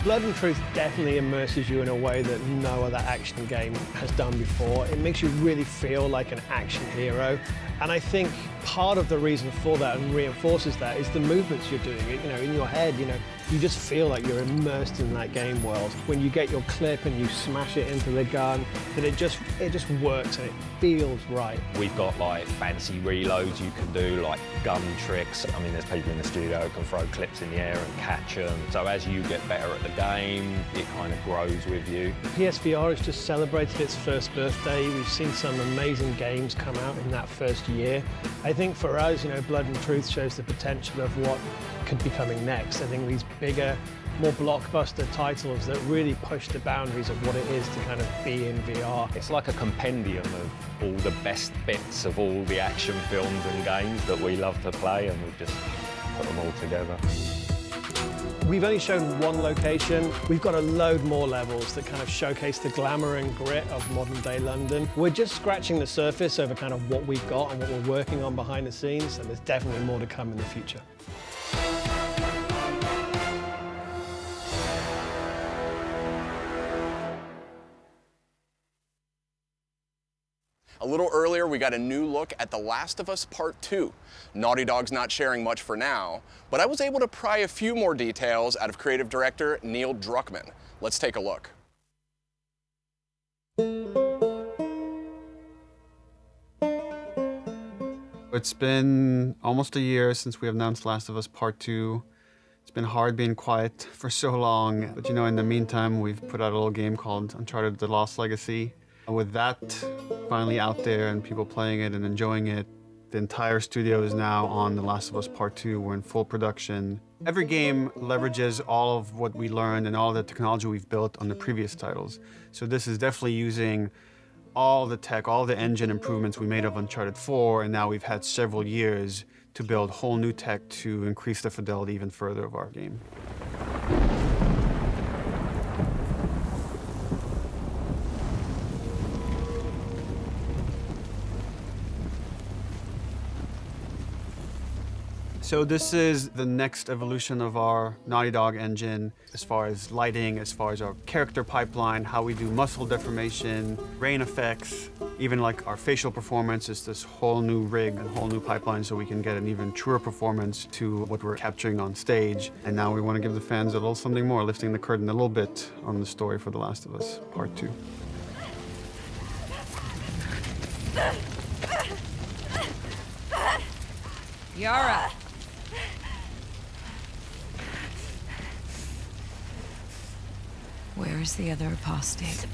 Blood and Truth definitely immerses you in a way that no other action game has done before. It makes you really feel like an action hero. And I think part of the reason for that and reinforces that is the movements you're doing. In your head, you just feel like you're immersed in that game world. When you get your clip and you smash it into the gun, that it just works and it feels right. We've got like fancy reloads you can do, like gun tricks. I mean, there's people in the studio who can throw clips in the air and catch them. So as you get better at the game, it kind of grows with you. PSVR has just celebrated its first birthday. We've seen some amazing games come out in that first year. I think for us, Blood and Truth shows the potential of what could be coming next. I think these bigger, more blockbuster titles that really push the boundaries of what it is to kind of be in VR. It's like a compendium of all the best bits of all the action films and games that we love to play, and we've just put them all together. We've only shown one location. We've got a load more levels that kind of showcase the glamour and grit of modern-day London. We're just scratching the surface over kind of what we've got and what we're working on behind the scenes, and there's definitely more to come in the future. A little earlier, we got a new look at The Last of Us Part 2. Naughty Dog's not sharing much for now, but I was able to pry a few more details out of creative director Neil Druckmann. Let's take a look. It's been almost a year since we announced Last of Us Part 2. It's been hard being quiet for so long, but in the meantime, we've put out a little game called Uncharted: The Lost Legacy. And with that finally out there and people playing it and enjoying it, the entire studio is now on The Last of Us Part 2. We're in full production. Every game leverages all of what we learned and all the technology we've built on the previous titles. So this is definitely using all the tech, all the engine improvements we made of Uncharted 4, and now we've had several years to build whole new tech to increase the fidelity even further of our game. So this is the next evolution of our Naughty Dog engine as far as lighting, as far as our character pipeline, how we do muscle deformation, rain effects, even like our facial performance is this whole new rig and whole new pipeline so we can get an even truer performance to what we're capturing on stage. And now we want to give the fans a little something more, lifting the curtain a little bit on the story for The Last of Us Part 2. Yara! Where is the other apostate?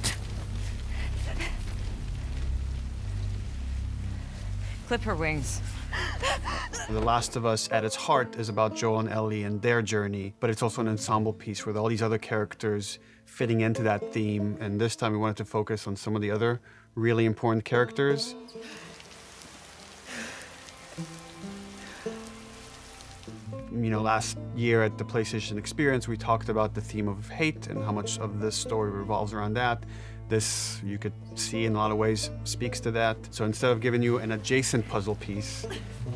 Clip her wings. The Last of Us, at its heart, is about Joel and Ellie and their journey, but it's also an ensemble piece with all these other characters fitting into that theme, and this time we wanted to focus on some of the other really important characters. Last year at the PlayStation Experience, we talked about the theme of hate and how much of this story revolves around that. This, you could see in a lot of ways, speaks to that. So instead of giving you an adjacent puzzle piece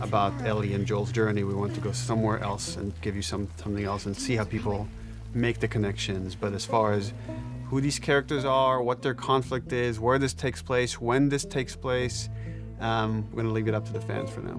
about Ellie and Joel's journey, we want to go somewhere else and give you something else and see how people make the connections. But as far as who these characters are, what their conflict is, where this takes place, when this takes place, we're going to leave it up to the fans for now.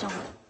so